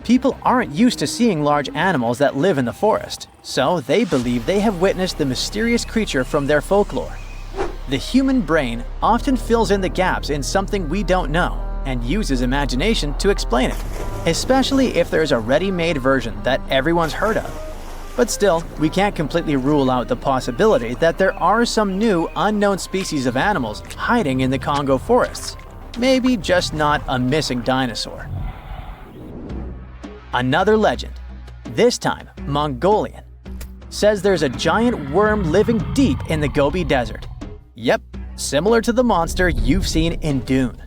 [SPEAKER 1] People aren't used to seeing large animals that live in the forest, so they believe they have witnessed the mysterious creature from their folklore. The human brain often fills in the gaps in something we don't know and uses imagination to explain it, especially if there's a ready-made version that everyone's heard of. But still, we can't completely rule out the possibility that there are some new, unknown species of animals hiding in the Congo forests. Maybe just not a missing dinosaur. Another legend, this time Mongolian, says there's a giant worm living deep in the Gobi Desert. Yep, similar to the monster you've seen in Dune.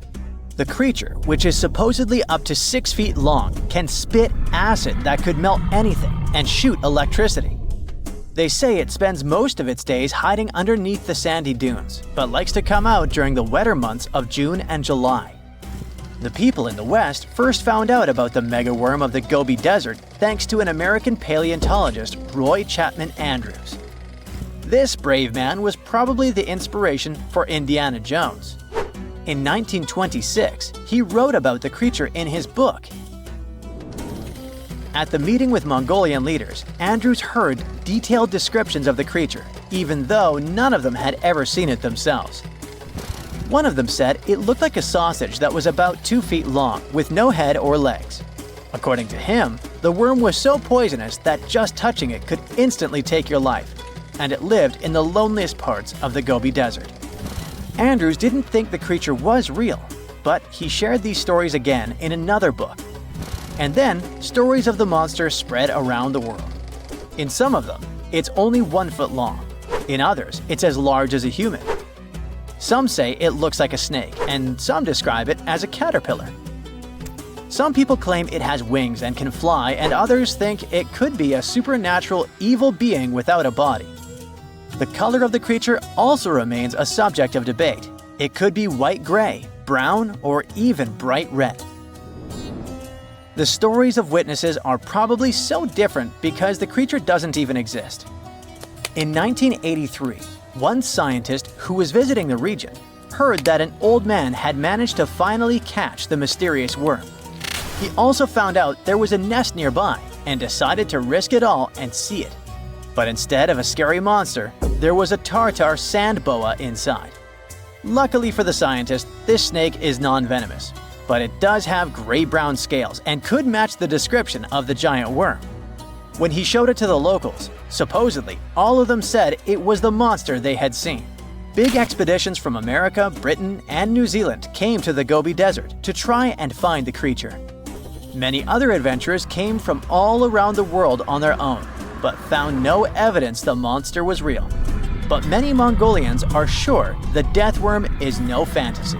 [SPEAKER 1] The creature, which is supposedly up to 6 feet long, can spit acid that could melt anything and shoot electricity. They say it spends most of its days hiding underneath the sandy dunes, but likes to come out during the wetter months of June and July. The people in the West first found out about the megaworm of the Gobi Desert thanks to an American paleontologist, Roy Chapman Andrews. This brave man was probably the inspiration for Indiana Jones. In 1926, he wrote about the creature in his book. At the meeting with Mongolian leaders, Andrews heard detailed descriptions of the creature, even though none of them had ever seen it themselves. One of them said it looked like a sausage that was about 2 feet long, with no head or legs. According to him, the worm was so poisonous that just touching it could instantly take your life, and it lived in the loneliest parts of the Gobi Desert. Andrews didn't think the creature was real, but he shared these stories again in another book. And then, stories of the monster spread around the world. In some of them, it's only 1 foot long. In others, it's as large as a human. Some say it looks like a snake, and some describe it as a caterpillar. Some people claim it has wings and can fly, and others think it could be a supernatural evil being without a body. The color of the creature also remains a subject of debate. It could be white-gray, brown, or even bright red. The stories of witnesses are probably so different because the creature doesn't even exist. In 1983, one scientist who was visiting the region heard that an old man had managed to finally catch the mysterious worm. He also found out there was a nest nearby and decided to risk it all and see it. But instead of a scary monster, there was a tartar sand boa inside. Luckily for the scientist, this snake is non-venomous, but it does have gray-brown scales and could match the description of the giant worm. When he showed it to the locals, supposedly all of them said it was the monster they had seen. Big expeditions from America, Britain, and New Zealand came to the Gobi Desert to try and find the creature. Many other adventurers came from all around the world on their own, but found no evidence the monster was real. But many Mongolians are sure the death worm is no fantasy.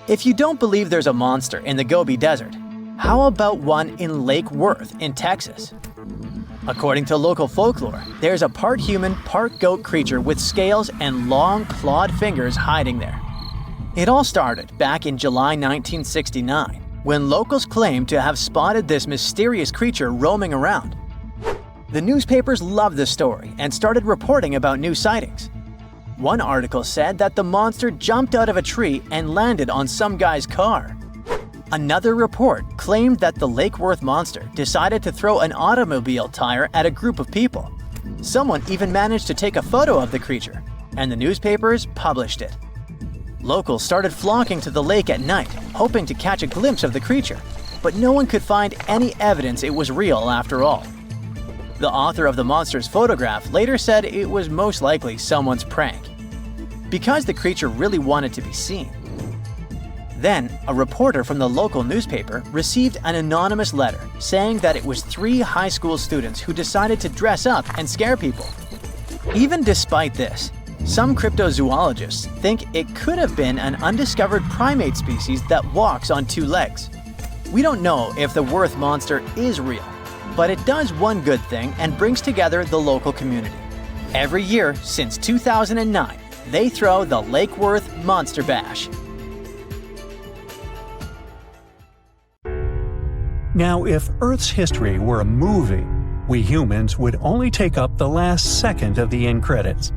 [SPEAKER 1] If you don't believe there's a monster in the Gobi Desert, how about one in Lake Worth in Texas? According to local folklore, there's a part human, part goat creature with scales and long clawed fingers hiding there. It all started back in July 1969, when locals claimed to have spotted this mysterious creature roaming around. The newspapers loved the story and started reporting about new sightings. One article said that the monster jumped out of a tree and landed on some guy's car. Another report claimed that the Lake Worth monster decided to throw an automobile tire at a group of people. Someone even managed to take a photo of the creature, and the newspapers published it. Locals started flocking to the lake at night, hoping to catch a glimpse of the creature, but no one could find any evidence it was real after all. The author of the monster's photograph later said it was most likely someone's prank, because the creature really wanted to be seen. Then, a reporter from the local newspaper received an anonymous letter saying that it was 3 high school students who decided to dress up and scare people. Even despite this, some cryptozoologists think it could have been an undiscovered primate species that walks on 2 legs. We don't know if the Worth monster is real, but it does one good thing and brings together the local community. Every year since 2009, they throw the Lake Worth Monster Bash.
[SPEAKER 2] Now, if Earth's history were a movie, we humans would only take up the last second of the end credits.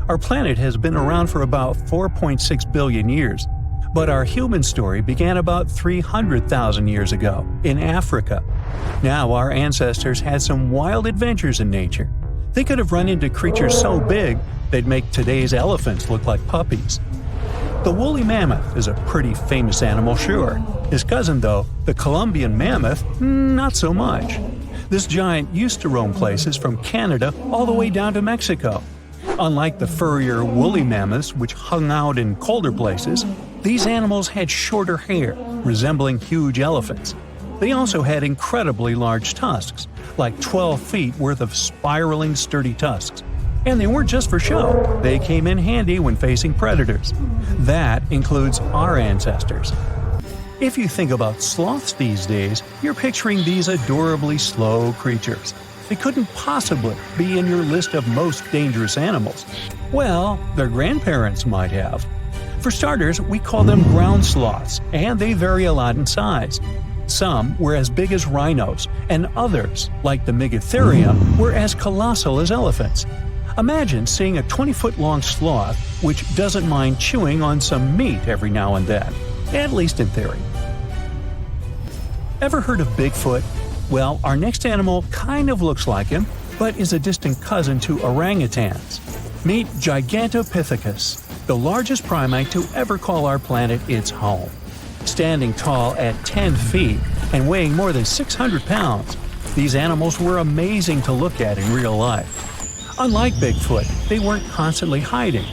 [SPEAKER 2] Our planet has been around for about 4.6 billion years, but our human story began about 300,000 years ago in Africa. Now, our ancestors had some wild adventures in nature. They could have run into creatures so big they'd make today's elephants look like puppies. The woolly mammoth is a pretty famous animal, sure. His cousin, though, the Columbian mammoth, not so much. This giant used to roam places from Canada all the way down to Mexico. Unlike the furrier woolly mammoths, which hung out in colder places, these animals had shorter hair, resembling huge elephants. They also had incredibly large tusks, like 12 feet worth of spiraling sturdy tusks. And they weren't just for show, they came in handy when facing predators. That includes our ancestors. If you think about sloths these days, you're picturing these adorably slow creatures. They couldn't possibly be in your list of most dangerous animals. Well, their grandparents might have. For starters, we call them ground sloths, and they vary a lot in size. Some were as big as rhinos, and others, like the Megatherium, were as colossal as elephants. Imagine seeing a 20-foot-long sloth which doesn't mind chewing on some meat every now and then, at least in theory. Ever heard of Bigfoot? Well, our next animal kind of looks like him, but is a distant cousin to orangutans. Meet Gigantopithecus, the largest primate to ever call our planet its home. Standing tall at 10 feet and weighing more than 600 pounds, these animals were amazing to look at in real life. Unlike Bigfoot, they weren't constantly hiding.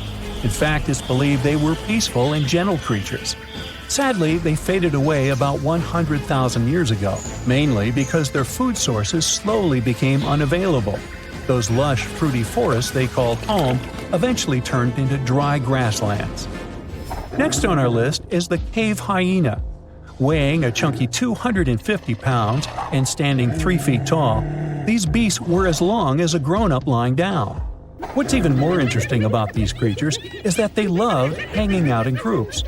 [SPEAKER 2] In fact, it's believed they were peaceful and gentle creatures. Sadly, they faded away about 100,000 years ago, mainly because their food sources slowly became unavailable. Those lush, fruity forests they called home eventually turned into dry grasslands. Next on our list is the cave hyena. Weighing a chunky 250 pounds and standing 3 feet tall, these beasts were as long as a grown-up lying down. What's even more interesting about these creatures is that they loved hanging out in groups.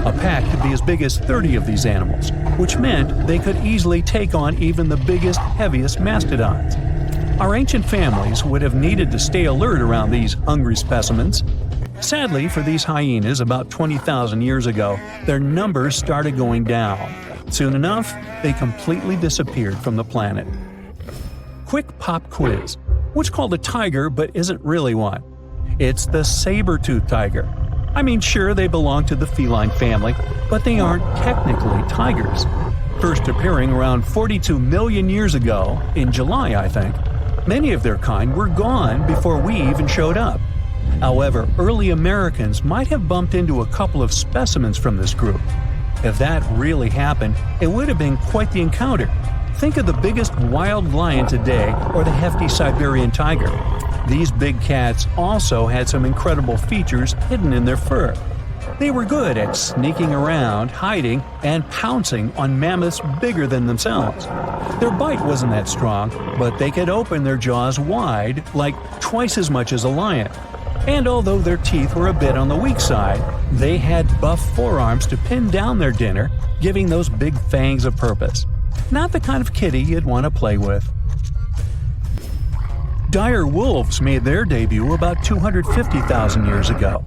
[SPEAKER 2] A pack could be as big as 30 of these animals, which meant they could easily take on even the biggest, heaviest mastodons. Our ancient families would have needed to stay alert around these hungry specimens. Sadly for these hyenas about 20,000 years ago, their numbers started going down. Soon enough, they completely disappeared from the planet. Quick pop quiz. What's called a tiger but isn't really one? It's the saber-toothed tiger. I mean, sure, they belong to the feline family, but they aren't technically tigers. First appearing around 42 million years ago, in July I think, many of their kind were gone before we even showed up. However, early Americans might have bumped into a couple of specimens from this group. If that really happened, it would have been quite the encounter. Think of the biggest wild lion today or the hefty Siberian tiger. These big cats also had some incredible features hidden in their fur. They were good at sneaking around, hiding, and pouncing on mammoths bigger than themselves. Their bite wasn't that strong, but they could open their jaws wide, like twice as much as a lion. And although their teeth were a bit on the weak side, they had buff forearms to pin down their dinner, giving those big fangs a purpose. Not the kind of kitty you'd want to play with. Dire wolves made their debut about 250,000 years ago.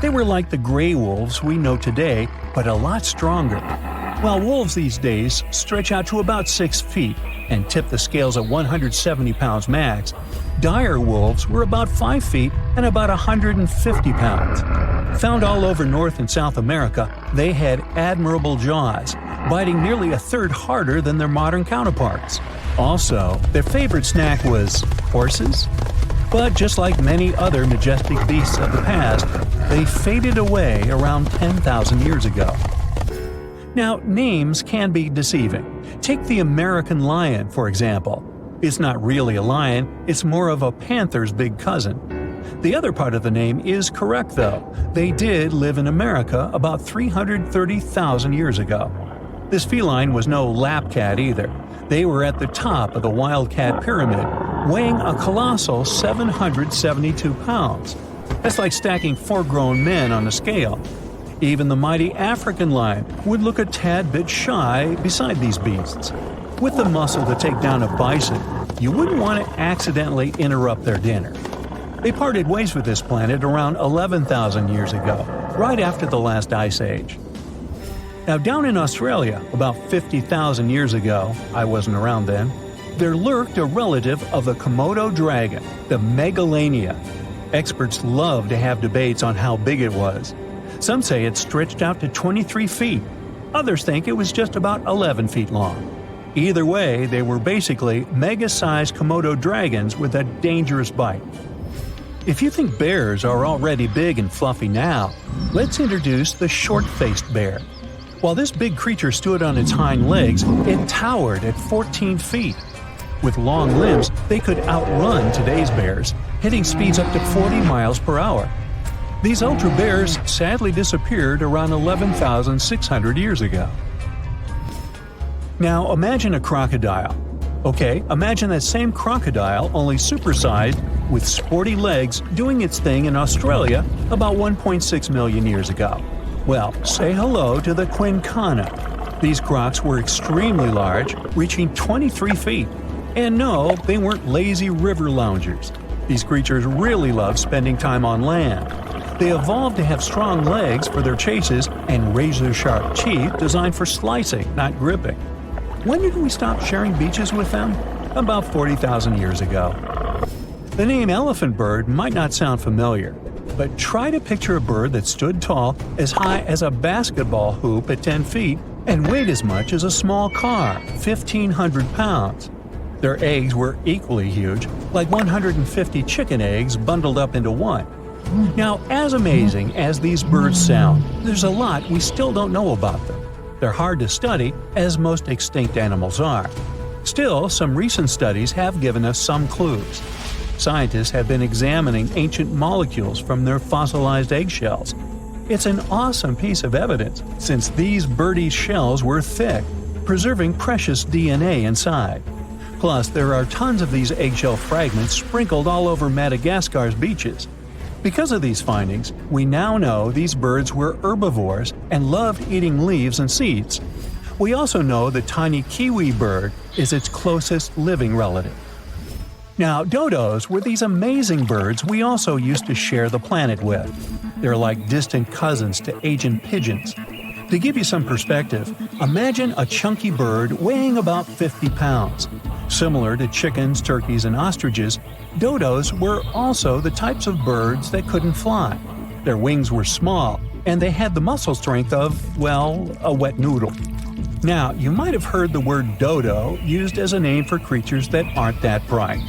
[SPEAKER 2] They were like the gray wolves we know today, but a lot stronger. While wolves these days stretch out to about 6 feet and tip the scales at 170 pounds max, dire wolves were about 5 feet and about 150 pounds. Found all over North and South America, they had admirable jaws, biting nearly a third harder than their modern counterparts. Also, their favorite snack was horses. But just like many other majestic beasts of the past, they faded away around 10,000 years ago. Now, names can be deceiving. Take the American lion, for example. It's not really a lion, it's more of a panther's big cousin. The other part of the name is correct, though. They did live in America about 330,000 years ago. This feline was no lap cat either. They were at the top of the wildcat pyramid, weighing a colossal 772 pounds. That's like stacking 4 grown men on a scale. Even the mighty African lion would look a tad bit shy beside these beasts. With the muscle to take down a bison, you wouldn't want to accidentally interrupt their dinner. They parted ways with this planet around 11,000 years ago, right after the last ice age. Now, down in Australia, about 50,000 years ago, I wasn't around then, there lurked a relative of the Komodo dragon, the millennia. Experts love to have debates on how big it was. Some say it stretched out to 23 feet. Others think it was just about 11 feet long. Either way, they were basically mega-sized Komodo dragons with a dangerous bite. If you think bears are already big and fluffy now, let's introduce the short-faced bear. While this big creature stood on its hind legs, it towered at 14 feet. With long limbs, they could outrun today's bears, hitting speeds up to 40 miles per hour. These ultra bears sadly disappeared around 11,600 years ago. Now imagine a crocodile. Okay, imagine that same crocodile, only supersized, with sporty legs, doing its thing in Australia about 1.6 million years ago. Well, say hello to the quincana. These crocs were extremely large, reaching 23 feet. And no, they weren't lazy river loungers. These creatures really love spending time on land. They evolved to have strong legs for their chases and razor-sharp teeth designed for slicing, not gripping. When did we stop sharing beaches with them? About 40,000 years ago. The name elephant bird might not sound familiar, but try to picture a bird that stood tall, as high as a basketball hoop at 10 feet, and weighed as much as a small car, 1,500 pounds. Their eggs were equally huge, like 150 chicken eggs bundled up into one. Now, as amazing as these birds sound, there's a lot we still don't know about them. They're hard to study, as most extinct animals are. Still, some recent studies have given us some clues. Scientists have been examining ancient molecules from their fossilized eggshells. It's an awesome piece of evidence, since these birdie shells were thick, preserving precious DNA inside. Plus, there are tons of these eggshell fragments sprinkled all over Madagascar's beaches. Because of these findings, we now know these birds were herbivores and loved eating leaves and seeds. We also know the tiny kiwi bird is its closest living relative. Now, dodos were these amazing birds we also used to share the planet with. They're like distant cousins to Asian pigeons. To give you some perspective, imagine a chunky bird weighing about 50 pounds. Similar to chickens, turkeys, and ostriches, dodos were also the types of birds that couldn't fly. Their wings were small, and they had the muscle strength of, well, a wet noodle. Now, you might have heard the word dodo used as a name for creatures that aren't that bright.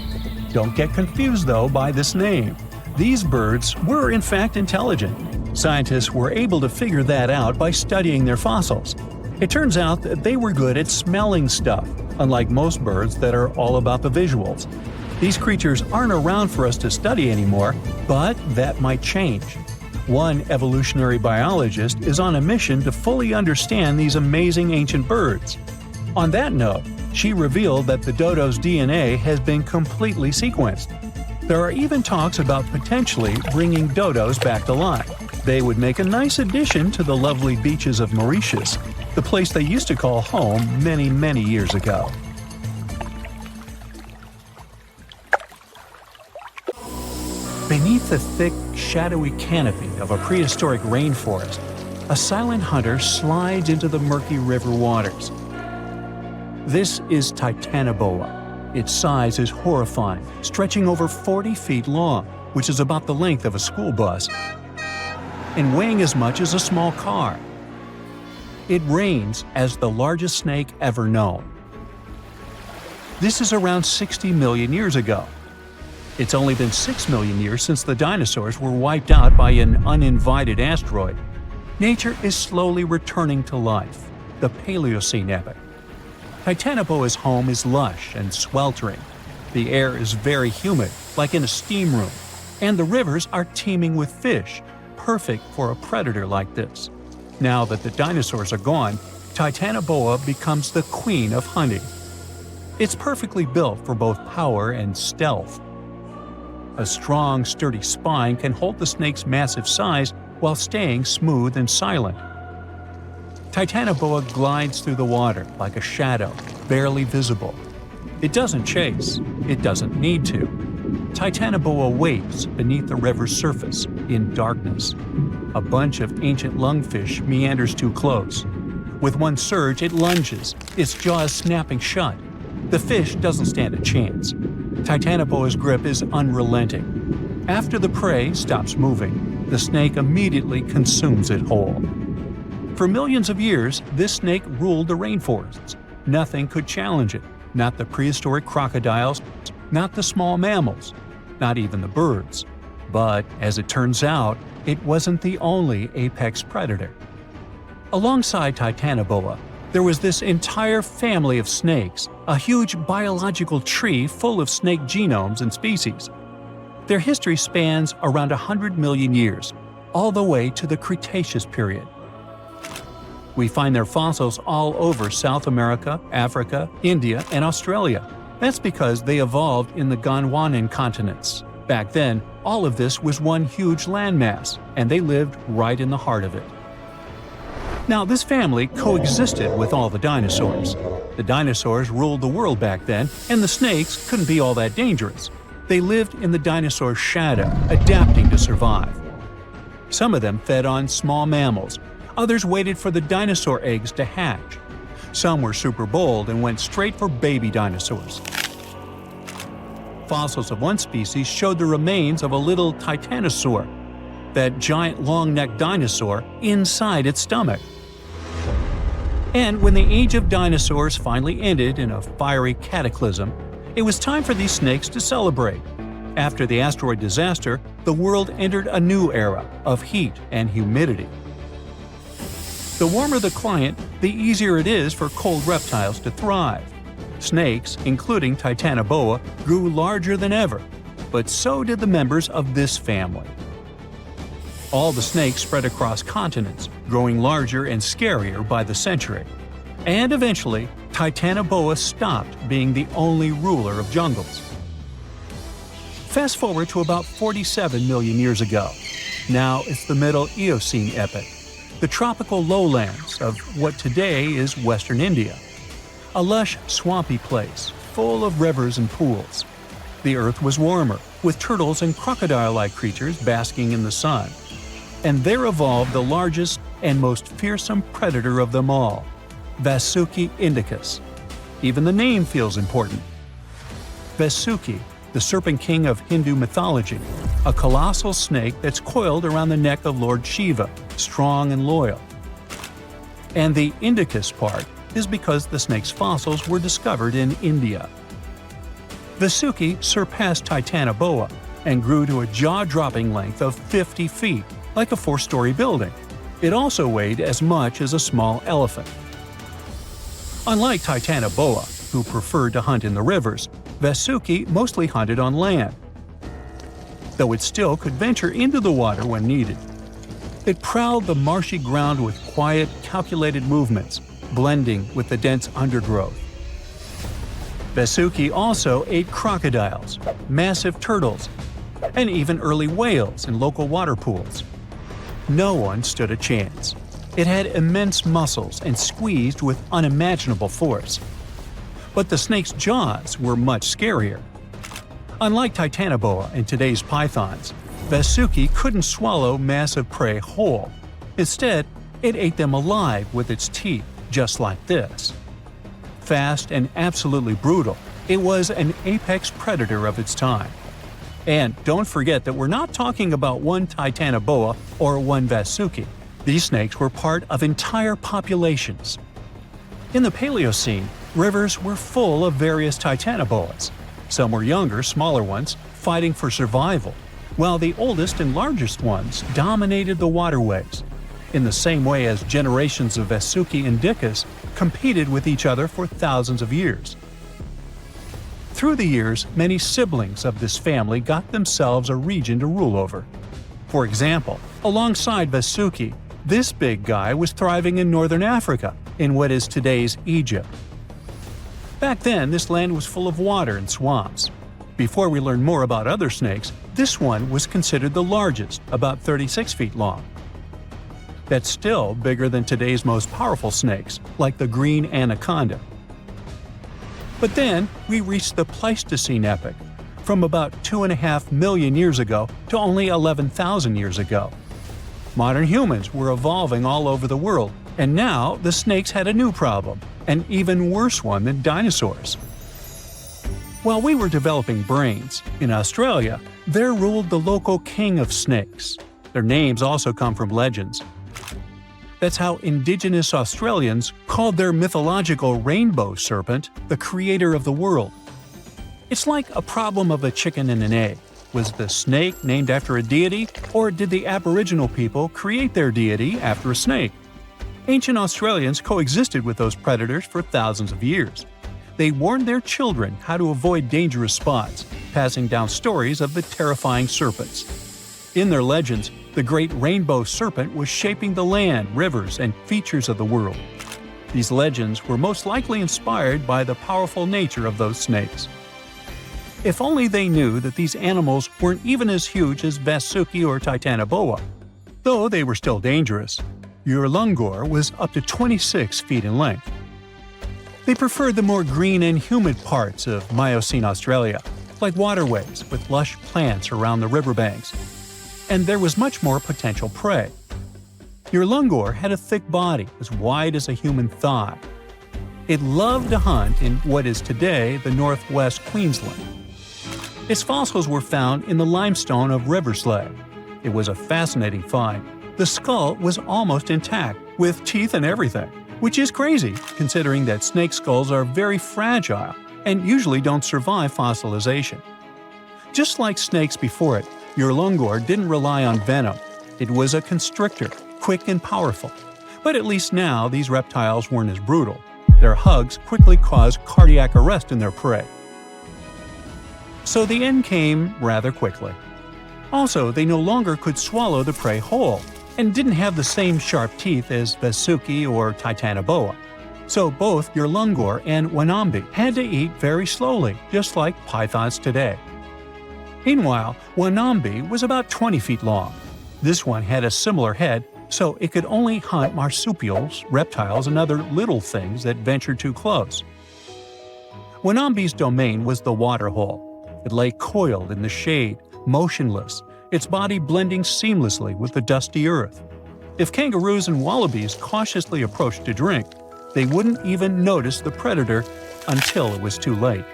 [SPEAKER 2] Don't get confused, though, by this name. These birds were in fact intelligent. Scientists were able to figure that out by studying their fossils. It turns out that they were good at smelling stuff, unlike most birds that are all about the visuals. These creatures aren't around for us to study anymore, but that might change. One evolutionary biologist is on a mission to fully understand these amazing ancient birds. On that note, she revealed that the dodo's DNA has been completely sequenced. There are even talks about potentially bringing dodos back to life. They would make a nice addition to the lovely beaches of Mauritius, the place they used to call home many, many years ago. Beneath the thick, shadowy canopy of a prehistoric rainforest, a silent hunter slides into the murky river waters. This is Titanoboa. Its size is horrifying, stretching over 40 feet long, which is about the length of a school bus, and weighing as much as a small car. It reigns as the largest snake ever known. This is around 60 million years ago. It's only been 6 million years since the dinosaurs were wiped out by an uninvited asteroid. Nature is slowly returning to life, the Paleocene epoch. Titanoboa's home is lush and sweltering. The air is very humid, like in a steam room, and the rivers are teeming with fish, perfect for a predator like this. Now that the dinosaurs are gone, Titanoboa becomes the queen of hunting. It's perfectly built for both power and stealth. A strong, sturdy spine can hold the snake's massive size while staying smooth and silent. Titanoboa glides through the water like a shadow, barely visible. It doesn't chase. It doesn't need to. Titanoboa waits beneath the river's surface, in darkness. A bunch of ancient lungfish meanders too close. With one surge, it lunges, its jaws snapping shut. The fish doesn't stand a chance. Titanoboa's grip is unrelenting. After the prey stops moving, the snake immediately consumes it whole. For millions of years, this snake ruled the rainforests. Nothing could challenge it, not the prehistoric crocodiles, not the small mammals, not even the birds. But, as it turns out, it wasn't the only apex predator. Alongside Titanoboa, there was this entire family of snakes, a huge biological tree full of snake genomes and species. Their history spans around 100 million years, all the way to the Cretaceous period. We find their fossils all over South America, Africa, India, and Australia. That's because they evolved in the Gondwanan continents. Back then, all of this was one huge landmass, and they lived right in the heart of it. Now, this family coexisted with all the dinosaurs. The dinosaurs ruled the world back then, and the snakes couldn't be all that dangerous. They lived in the dinosaur's shadow, adapting to survive. Some of them fed on small mammals. Others waited for the dinosaur eggs to hatch. Some were super bold and went straight for baby dinosaurs. Fossils of one species showed the remains of a little titanosaur, that giant long-necked dinosaur, inside its stomach. And when the age of dinosaurs finally ended in a fiery cataclysm, it was time for these snakes to celebrate. After the asteroid disaster, the world entered a new era of heat and humidity. The warmer the climate, the easier it is for cold reptiles to thrive. Snakes, including Titanoboa, grew larger than ever, but so did the members of this family. All the snakes spread across continents, growing larger and scarier by the century. And eventually, Titanoboa stopped being the only ruler of jungles. Fast forward to about 47 million years ago. Now it's the Middle Eocene epoch, the tropical lowlands of what today is western India. A lush, swampy place, full of rivers and pools. The earth was warmer, with turtles and crocodile-like creatures basking in the sun. And there evolved the largest and most fearsome predator of them all, Vasuki indicus. Even the name feels important. Vasuki, the serpent king of Hindu mythology, a colossal snake that's coiled around the neck of Lord Shiva, strong and loyal. And the indicus part is because the snake's fossils were discovered in India. Vasuki surpassed Titanoboa and grew to a jaw-dropping length of 50 feet, like a 4-story building. It also weighed as much as a small elephant. Unlike Titanoboa, who preferred to hunt in the rivers, Vasuki mostly hunted on land, though it still could venture into the water when needed. It prowled the marshy ground with quiet, calculated movements, blending with the dense undergrowth. Vasuki also ate crocodiles, massive turtles, and even early whales in local water pools. No one stood a chance. It had immense muscles and squeezed with unimaginable force. But the snake's jaws were much scarier. Unlike Titanoboa and today's pythons, Vasuki couldn't swallow massive prey whole. Instead, it ate them alive with its teeth, just like this. Fast and absolutely brutal, it was an apex predator of its time. And don't forget that we're not talking about one Titanoboa or one Vasuki. These snakes were part of entire populations. In the Paleocene, rivers were full of various Titanoboas. Some were younger, smaller ones, fighting for survival, while the oldest and largest ones dominated the waterways, in the same way as generations of Vasuki indicus competed with each other for thousands of years. Through the years, many siblings of this family got themselves a region to rule over. For example, alongside Vasuki, this big guy was thriving in northern Africa, in what is today's Egypt. Back then, this land was full of water and swamps. Before we learn more about other snakes, this one was considered the largest, about 36 feet long. That's still bigger than today's most powerful snakes, like the green anaconda. But then, we reached the Pleistocene epoch, from about 2.5 million years ago to only 11,000 years ago. Modern humans were evolving all over the world, and now the snakes had a new problem, an even worse one than dinosaurs. While we were developing brains, in Australia, there ruled the local king of snakes. Their names also come from legends. That's how indigenous Australians called their mythological rainbow serpent the creator of the world. It's like a problem of a chicken and an egg. Was the snake named after a deity, or did the Aboriginal people create their deity after a snake? Ancient Australians coexisted with those predators for thousands of years. They warned their children how to avoid dangerous spots, passing down stories of the terrifying serpents. In their legends, The great rainbow serpent was shaping the land, rivers, and features of the world. These legends were most likely inspired by the powerful nature of those snakes. If only they knew that these animals weren't even as huge as Vasuki or Titanoboa. Though they were still dangerous, Urlungor was up to 26 feet in length. They preferred the more green and humid parts of Miocene Australia, like waterways with lush plants around the riverbanks. And there was much more potential prey. Urlungor had a thick body as wide as a human thigh. It loved to hunt in what is today the northwest Queensland. Its fossils were found in the limestone of Riverslade. It was a fascinating find. The skull was almost intact, with teeth and everything, which is crazy considering that snake skulls are very fragile and usually don't survive fossilization. Just like snakes before it, Urlungor didn't rely on venom. It was a constrictor, quick and powerful. But at least now these reptiles weren't as brutal. Their hugs quickly caused cardiac arrest in their prey. So the end came rather quickly. Also, they no longer could swallow the prey whole, and didn't have the same sharp teeth as Vasuki or Titanoboa. So both Urlungor and Wanambi had to eat very slowly, just like pythons today. Meanwhile, Wanambi was about 20 feet long. This one had a similar head, so it could only hunt marsupials, reptiles, and other little things that ventured too close. Wanambi's domain was the waterhole. It lay coiled in the shade, motionless, its body blending seamlessly with the dusty earth. If kangaroos and wallabies cautiously approached to drink, they wouldn't even notice the predator until it was too late.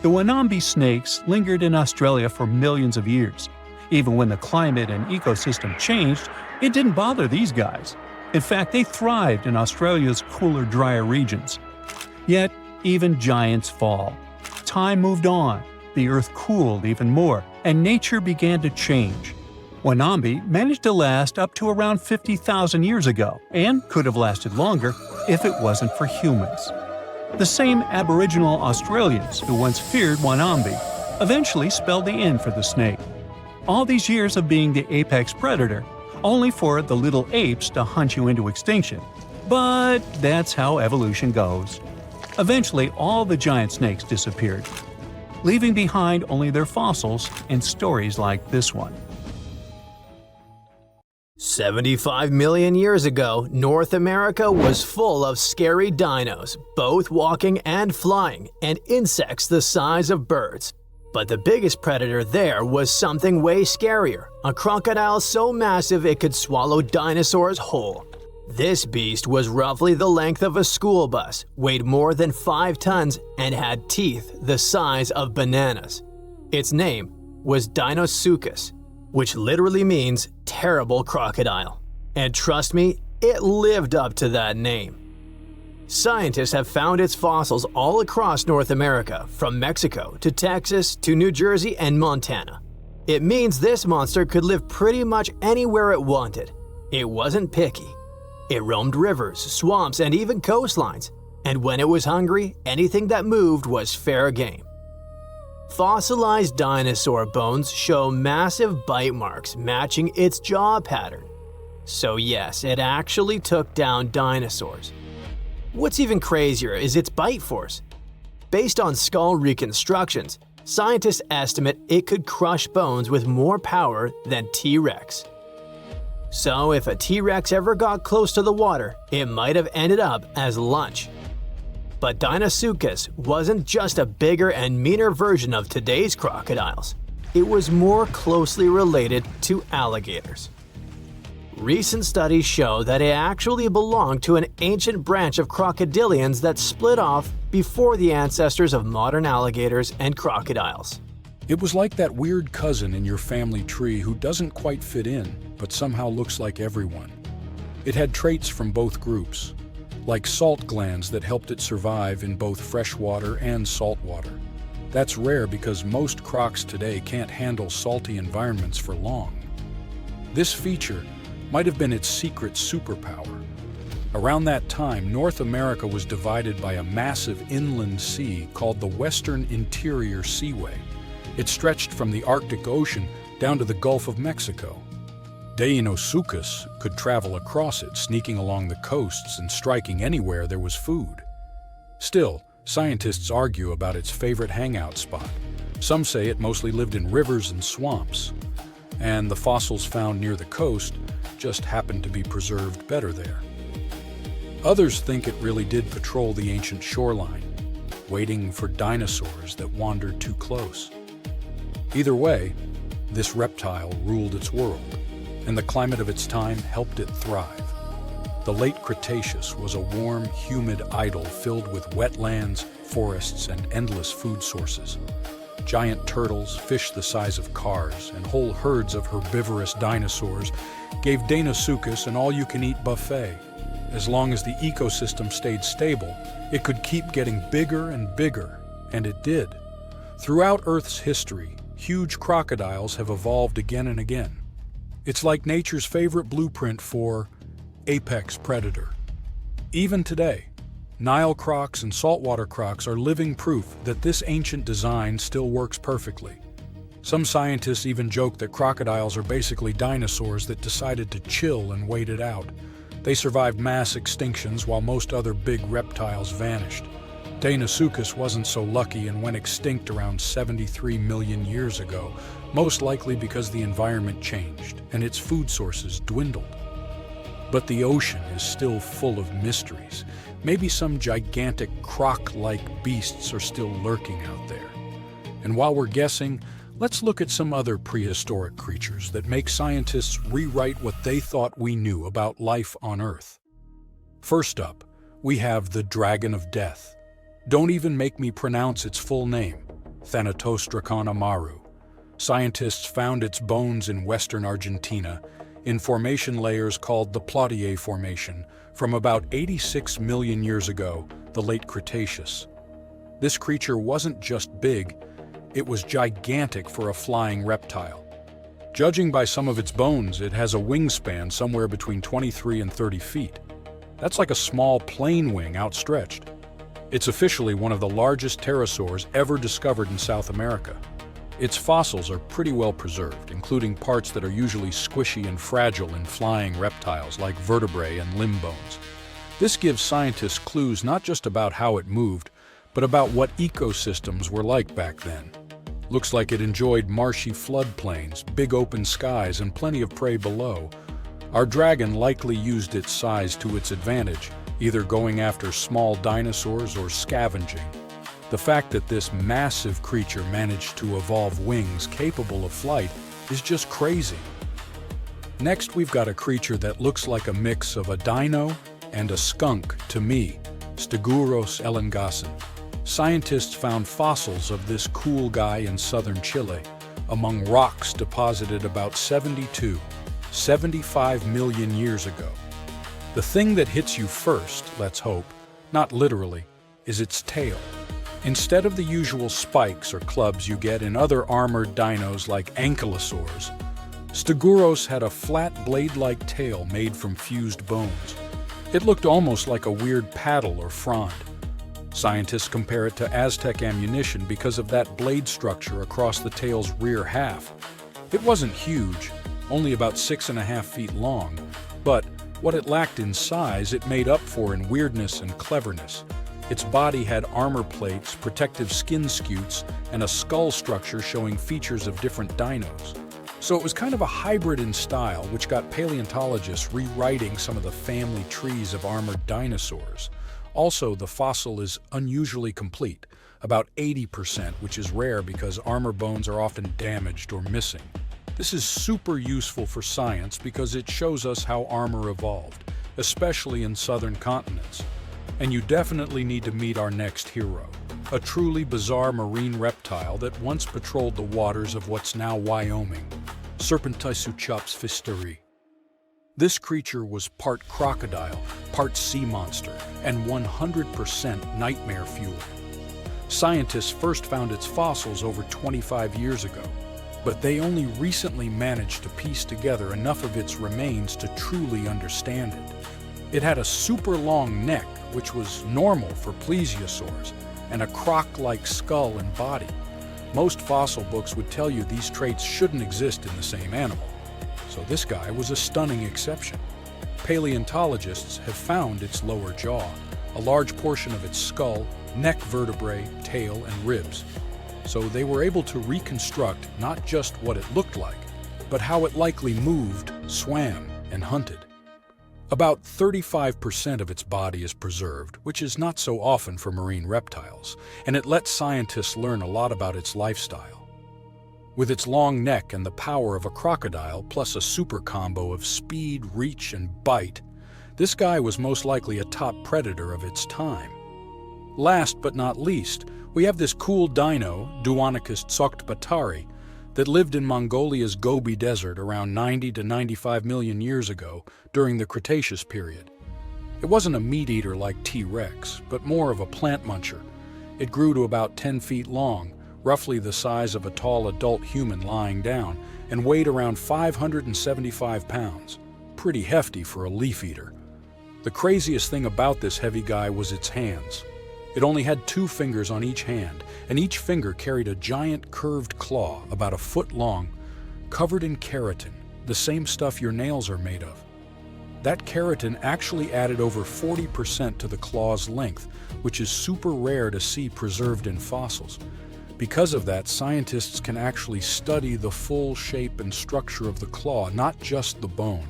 [SPEAKER 2] The Wanambi snakes lingered in Australia for millions of years. Even when the climate and ecosystem changed, it didn't bother these guys. In fact, they thrived in Australia's cooler, drier regions. Yet, even giants fall. Time moved on, the earth cooled even more, and nature began to change. Wanambi managed to last up to around 50,000 years ago, and could have lasted longer if it wasn't for humans. The same Aboriginal Australians who once feared Wanambi eventually spelled the end for the snake. All these years of being the apex predator, only for the little apes to hunt you into extinction. But that's how evolution goes. Eventually, all the giant snakes disappeared, leaving behind only their fossils and stories like this one.
[SPEAKER 1] 75 million years ago, North America was full of scary dinos, both walking and flying, and insects the size of birds. But the biggest predator there was something way scarier, a crocodile so massive it could swallow dinosaurs whole. This beast was roughly the length of a school bus, weighed more than 5 tons, and had teeth the size of bananas. Its name was Deinosuchus, which literally means terrible crocodile. And trust me, it lived up to that name. Scientists have found its fossils all across North America, from Mexico to Texas to New Jersey and Montana. It means this monster could live pretty much anywhere it wanted. It wasn't picky. It roamed rivers, swamps, and even coastlines. And when it was hungry, anything that moved was fair game. Fossilized dinosaur bones show massive bite marks matching its jaw pattern. So yes, it actually took down dinosaurs. What's even crazier is its bite force. Based on skull reconstructions, scientists estimate it could crush bones with more power than T-Rex. So if a T-Rex ever got close to the water, it might have ended up as lunch. But Deinosuchus wasn't just a bigger and meaner version of today's crocodiles. It was more closely related to alligators. Recent studies show that it actually belonged to an ancient branch of crocodilians that split off before the ancestors of modern alligators and crocodiles.
[SPEAKER 5] It was like that weird cousin in your family tree who doesn't quite fit in, but somehow looks like everyone. It had traits from both groups, like salt glands that helped it survive in both freshwater and saltwater. That's rare because most crocs today can't handle salty environments for long. This feature might have been its secret superpower. Around that time, North America was divided by a massive inland sea called the Western Interior Seaway. It stretched from the Arctic Ocean down to the Gulf of Mexico. Deinosuchus could travel across it, sneaking along the coasts and striking anywhere there was food. Still, scientists argue about its favorite hangout spot. Some say it mostly lived in rivers and swamps, and the fossils found near the coast just happened to be preserved better there. Others think it really did patrol the ancient shoreline, waiting for dinosaurs that wandered too close. Either way, this reptile ruled its world, and the climate of its time helped it thrive. The late Cretaceous was a warm, humid idyll filled with wetlands, forests, and endless food sources. Giant turtles, fish the size of cars, and whole herds of herbivorous dinosaurs gave Deinosuchus an all-you-can-eat buffet. As long as the ecosystem stayed stable, it could keep getting bigger and bigger, and it did. Throughout Earth's history, huge crocodiles have evolved again and again. It's like nature's favorite blueprint for apex predator. Even today, Nile crocs and saltwater crocs are living proof that this ancient design still works perfectly. Some scientists even joke that crocodiles are basically dinosaurs that decided to chill and wait it out. They survived mass extinctions while most other big reptiles vanished. Deinosuchus wasn't so lucky and went extinct around 73 million years ago, most likely because the environment changed and its food sources dwindled. But the ocean is still full of mysteries. Maybe some gigantic croc-like beasts are still lurking out there. And while we're guessing, let's look at some other prehistoric creatures that make scientists rewrite what they thought we knew about life on Earth. First up, we have the Dragon of Death. Don't even make me pronounce its full name, Thanatosdracon amaru. Scientists found its bones in western Argentina, in formation layers called the Plautier Formation, from about 86 million years ago, the late Cretaceous. This creature wasn't just big, it was gigantic for a flying reptile. Judging by some of its bones, it has a wingspan somewhere between 23 and 30 feet. That's like a small plane wing outstretched. It's officially one of the largest pterosaurs ever discovered in South America. Its fossils are pretty well preserved, including parts that are usually squishy and fragile in flying reptiles like vertebrae and limb bones. This gives scientists clues not just about how it moved, but about what ecosystems were like back then. Looks like it enjoyed marshy floodplains, big open skies, and plenty of prey below. Our dragon likely used its size to its advantage, either going after small dinosaurs or scavenging. The fact that this massive creature managed to evolve wings capable of flight is just crazy. Next, we've got a creature that looks like a mix of a dino and a skunk to me, Stegosaurus elengasin. Scientists found fossils of this cool guy in southern Chile, among rocks deposited about 75 million years ago. The thing that hits you first, let's hope, not literally, is its tail. Instead of the usual spikes or clubs you get in other armored dinos like ankylosaurs, Stegosaurus had a flat blade-like tail made from fused bones. It looked almost like a weird paddle or frond. Scientists compare it to Aztec ammunition because of that blade structure across the tail's rear half. It wasn't huge, only about 6.5 feet long, but what it lacked in size it made up for in weirdness and cleverness. Its body had armor plates, protective skin scutes, and a skull structure showing features of different dinos. So it was kind of a hybrid in style, which got paleontologists rewriting some of the family trees of armored dinosaurs. Also, the fossil is unusually complete, about 80%, which is rare because armor bones are often damaged or missing. This is super useful for science because it shows us how armor evolved, especially in southern continents. And you definitely need to meet our next hero, a truly bizarre marine reptile that once patrolled the waters of what's now Wyoming, Serpentisuchops fisteri. This creature was part crocodile, part sea monster, and 100% nightmare fuel. Scientists first found its fossils over 25 years ago, but they only recently managed to piece together enough of its remains to truly understand it. It had a super long neck, which was normal for plesiosaurs, and a croc-like skull and body. Most fossil books would tell you these traits shouldn't exist in the same animal. So this guy was a stunning exception. Paleontologists have found its lower jaw, a large portion of its skull, neck vertebrae, tail, and ribs. So they were able to reconstruct not just what it looked like, but how it likely moved, swam, and hunted. About 35% of its body is preserved, which is not so often for marine reptiles, and it lets scientists learn a lot about its lifestyle. With its long neck and the power of a crocodile, plus a super combo of speed, reach, and bite, this guy was most likely a top predator of its time. Last but not least, we have this cool dino, Duonicus tsoktbatari, that lived in Mongolia's Gobi Desert around 90 to 95 million years ago during the Cretaceous period. It wasn't a meat-eater like T-Rex, but more of a plant muncher. It grew to about 10 feet long, roughly the size of a tall adult human lying down, and weighed around 575 pounds. Pretty hefty for a leaf-eater. The craziest thing about this heavy guy was its hands. It only had 2 fingers on each hand, and each finger carried a giant curved claw about a foot long, covered in keratin, the same stuff your nails are made of. That keratin actually added over 40% to the claw's length, which is super rare to see preserved in fossils. Because of that, scientists can actually study the full shape and structure of the claw, not just the bone.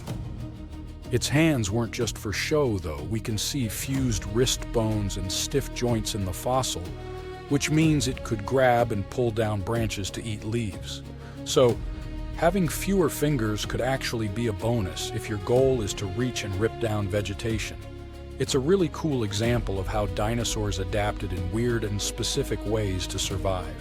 [SPEAKER 5] Its hands weren't just for show, though. We can see fused wrist bones and stiff joints in the fossil, which means it could grab and pull down branches to eat leaves. So, having fewer fingers could actually be a bonus if your goal is to reach and rip down vegetation. It's a really cool example of how dinosaurs adapted in weird and specific ways to survive.